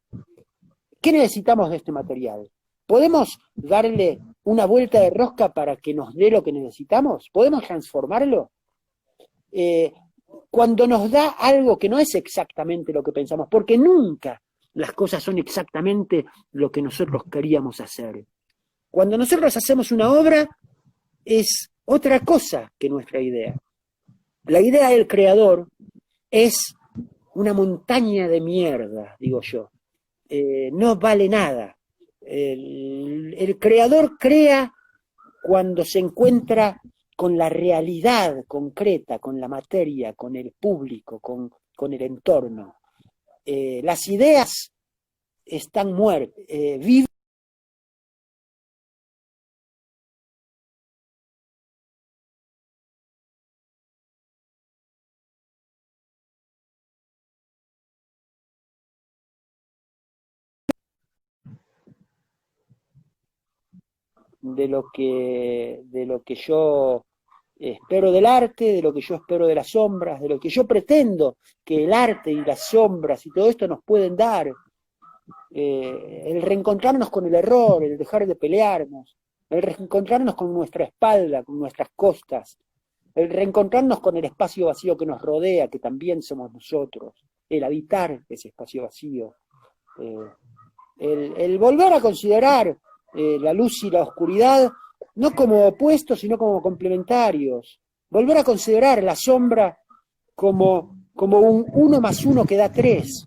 ¿Qué necesitamos de este material? ¿Podemos darle una vuelta de rosca para que nos dé lo que necesitamos? ¿Podemos transformarlo? Cuando nos da algo que no es exactamente lo que pensamos, porque nunca las cosas son exactamente lo que nosotros queríamos hacer. Cuando nosotros hacemos una obra, es otra cosa que nuestra idea. La idea del creador es una montaña de mierda, digo yo. No vale nada. El creador crea cuando se encuentra con la realidad concreta, con la materia, con el público, con el entorno. Las ideas están muertas, viven de lo que yo espero del arte, de lo que yo espero de las sombras, de lo que yo pretendo que el arte y las sombras y todo esto nos pueden dar. El reencontrarnos con el error, el dejar de pelearnos, el reencontrarnos con nuestra espalda, con nuestras costas, el reencontrarnos con el espacio vacío que nos rodea, que también somos nosotros, el habitar ese espacio vacío, el volver a considerar la luz y la oscuridad no como opuestos, sino como complementarios, volver a considerar la sombra como un 1 más 1 que da 3,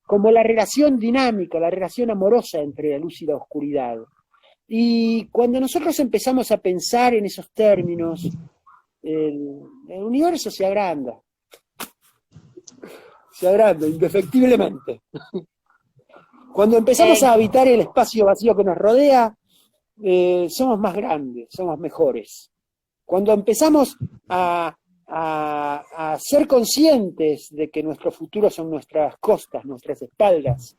como la relación dinámica, la relación amorosa entre la luz y la oscuridad. Y cuando nosotros empezamos a pensar en esos términos, el universo se agranda indefectiblemente. Cuando empezamos a habitar el espacio vacío que nos rodea, somos más grandes, somos mejores. Cuando empezamos a ser conscientes de que nuestro futuro son nuestras costas, nuestras espaldas,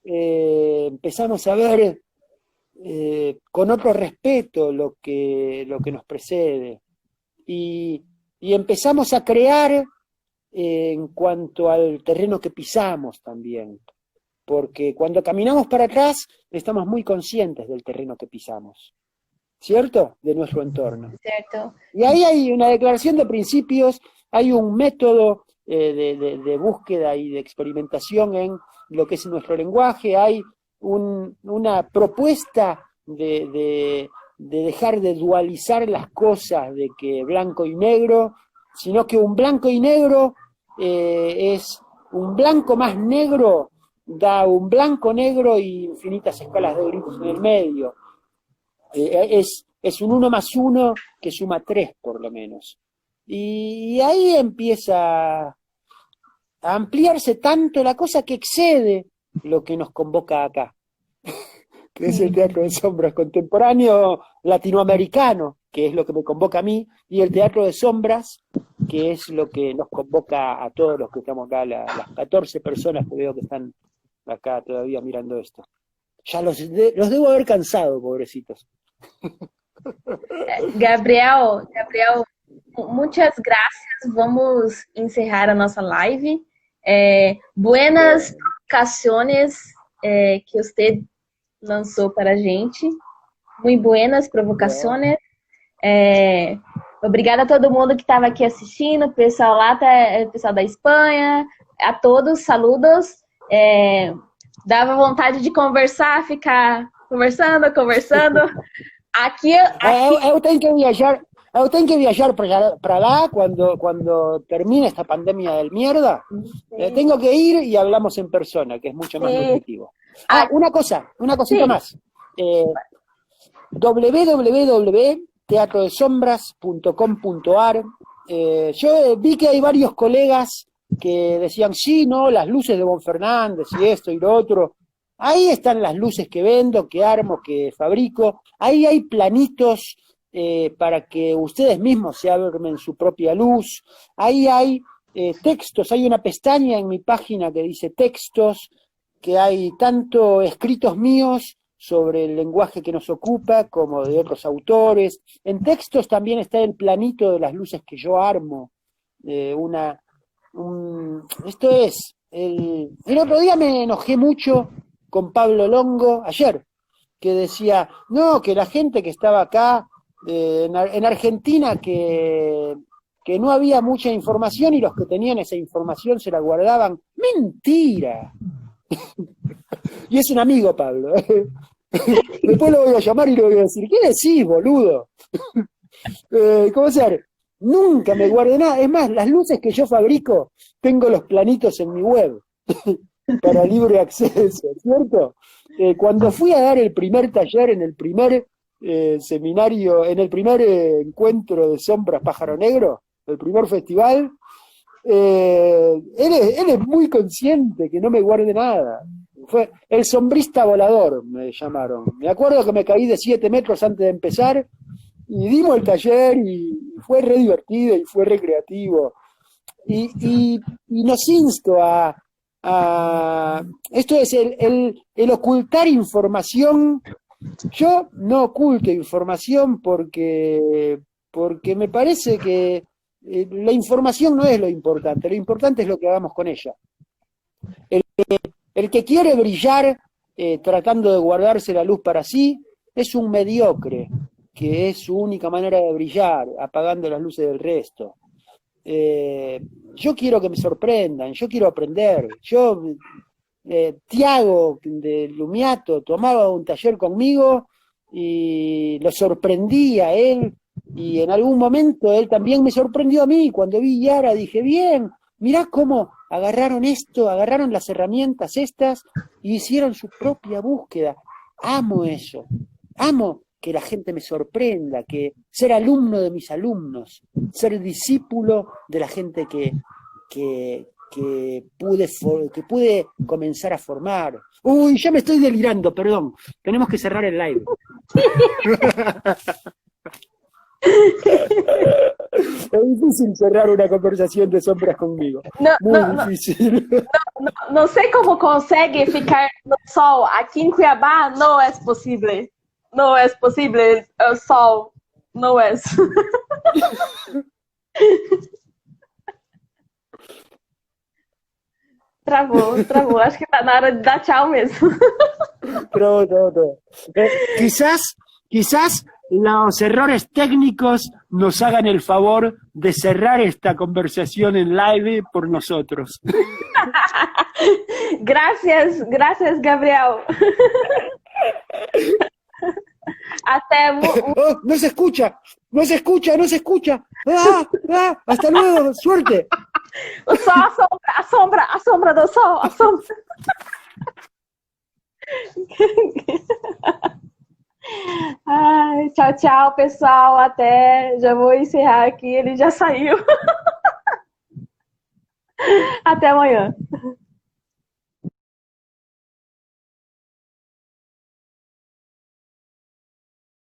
empezamos a ver con otro respeto lo que nos precede y empezamos a crear en cuanto al terreno que pisamos también, porque cuando caminamos para atrás estamos muy conscientes del terreno que pisamos, ¿cierto? De nuestro entorno. Cierto. Y ahí hay una declaración de principios, hay un método de búsqueda y de experimentación en lo que es nuestro lenguaje, hay una propuesta de dejar de dualizar las cosas, de que blanco y negro, sino que un blanco y negro es un blanco más negro, da un blanco negro y infinitas escalas de grises en el medio. Es un 1 más 1 que suma 3 por lo menos. Y ahí empieza a ampliarse tanto la cosa que excede lo que nos convoca acá, que es el teatro de sombras contemporáneo latinoamericano, que es lo que me convoca a mí, y el teatro de sombras, que es lo que nos convoca a todos los que estamos acá, las 14 personas que veo que están acá todavía mirando esto. Ya los debo haber cansado, pobrecitos. Gabriel, muchas gracias. Vamos encerrar a nossa live. Buenas provocações que você lançou para a gente. Muito buenas provocações. Obrigada a todo mundo que estava aqui assistindo, o pessoal lá, o pessoal da Espanha, a todos, saludos. Dava vontade de conversar, ficar conversando. Aqui... Eu tenho que viajar para lá cuando termine esta pandemia del mierda. Tengo que ir y hablamos en persona, que es mucho más nutritivo. Una cosita más. www.teatrodesombras.com.ar. Yo vi que hay varios colegas que decían, sí, no, las luces de Bon Fernández y esto y lo otro. Ahí están las luces que vendo, que armo, que fabrico. Ahí hay planitos para que ustedes mismos se armen su propia luz. Ahí hay textos, hay una pestaña en mi página que dice textos, que hay tanto escritos míos sobre el lenguaje que nos ocupa como de otros autores. En textos también está el planito de las luces que yo armo. Esto es, el otro día me enojé mucho con Pablo Longo, ayer, que decía, no, que la gente que estaba acá en Argentina, que no había mucha información y los que tenían esa información se la guardaban. ¡Mentira! Y es un amigo, Pablo. Después lo voy a llamar y le voy a decir, ¿qué decís, boludo? ¿Cómo ser? Nunca me guardé nada. Es más, las luces que yo fabrico, tengo los planitos en mi web para libre acceso, ¿cierto? Cuando fui a dar el primer taller en el primer seminario, en el primer encuentro de Sombras Pájaro Negro, el primer festival, él es muy consciente que no me guarde nada. Fue el sombrista volador, me llamaron. Me acuerdo que me caí de 7 metros antes de empezar y dimos el taller y fue re divertido y fue recreativo. Y nos insto esto es el ocultar información. Yo no oculto información porque me parece que la información no es lo importante es lo que hagamos con ella. El que quiere brillar tratando de guardarse la luz para sí es un mediocre, que es su única manera de brillar, apagando las luces del resto. Yo quiero que me sorprendan, yo quiero aprender. Tiago de Lumiato tomaba un taller conmigo y lo sorprendí a él, y en algún momento él también me sorprendió a mí. Cuando vi Yara dije, bien, mirá cómo agarraron esto, agarraron las herramientas estas y hicieron su propia búsqueda. Amo eso, amo que la gente me sorprenda, que ser alumno de mis alumnos, ser discípulo de la gente que pude comenzar a formar. Uy, ya me estoy delirando, perdón. Tenemos que cerrar el live. Es difícil cerrar una conversación de sombras conmigo. Muy difícil. Não sei como consegue ficar no sol. Aqui em Cuiabá não é possível. Não é possível o sol. Não é. Travou. Acho que tá na hora de dar tchau mesmo. No. Quizás los errores técnicos nos hagan el favor de cerrar esta conversación en live por nosotros. Gracias, Gabriel. Oh, no se escucha. Hasta luego, suerte. O sol, a sombra do sol, a sombra. Ai, tchau, pessoal. Até. Já vou encerrar aqui, ele já saiu. Até amanhã.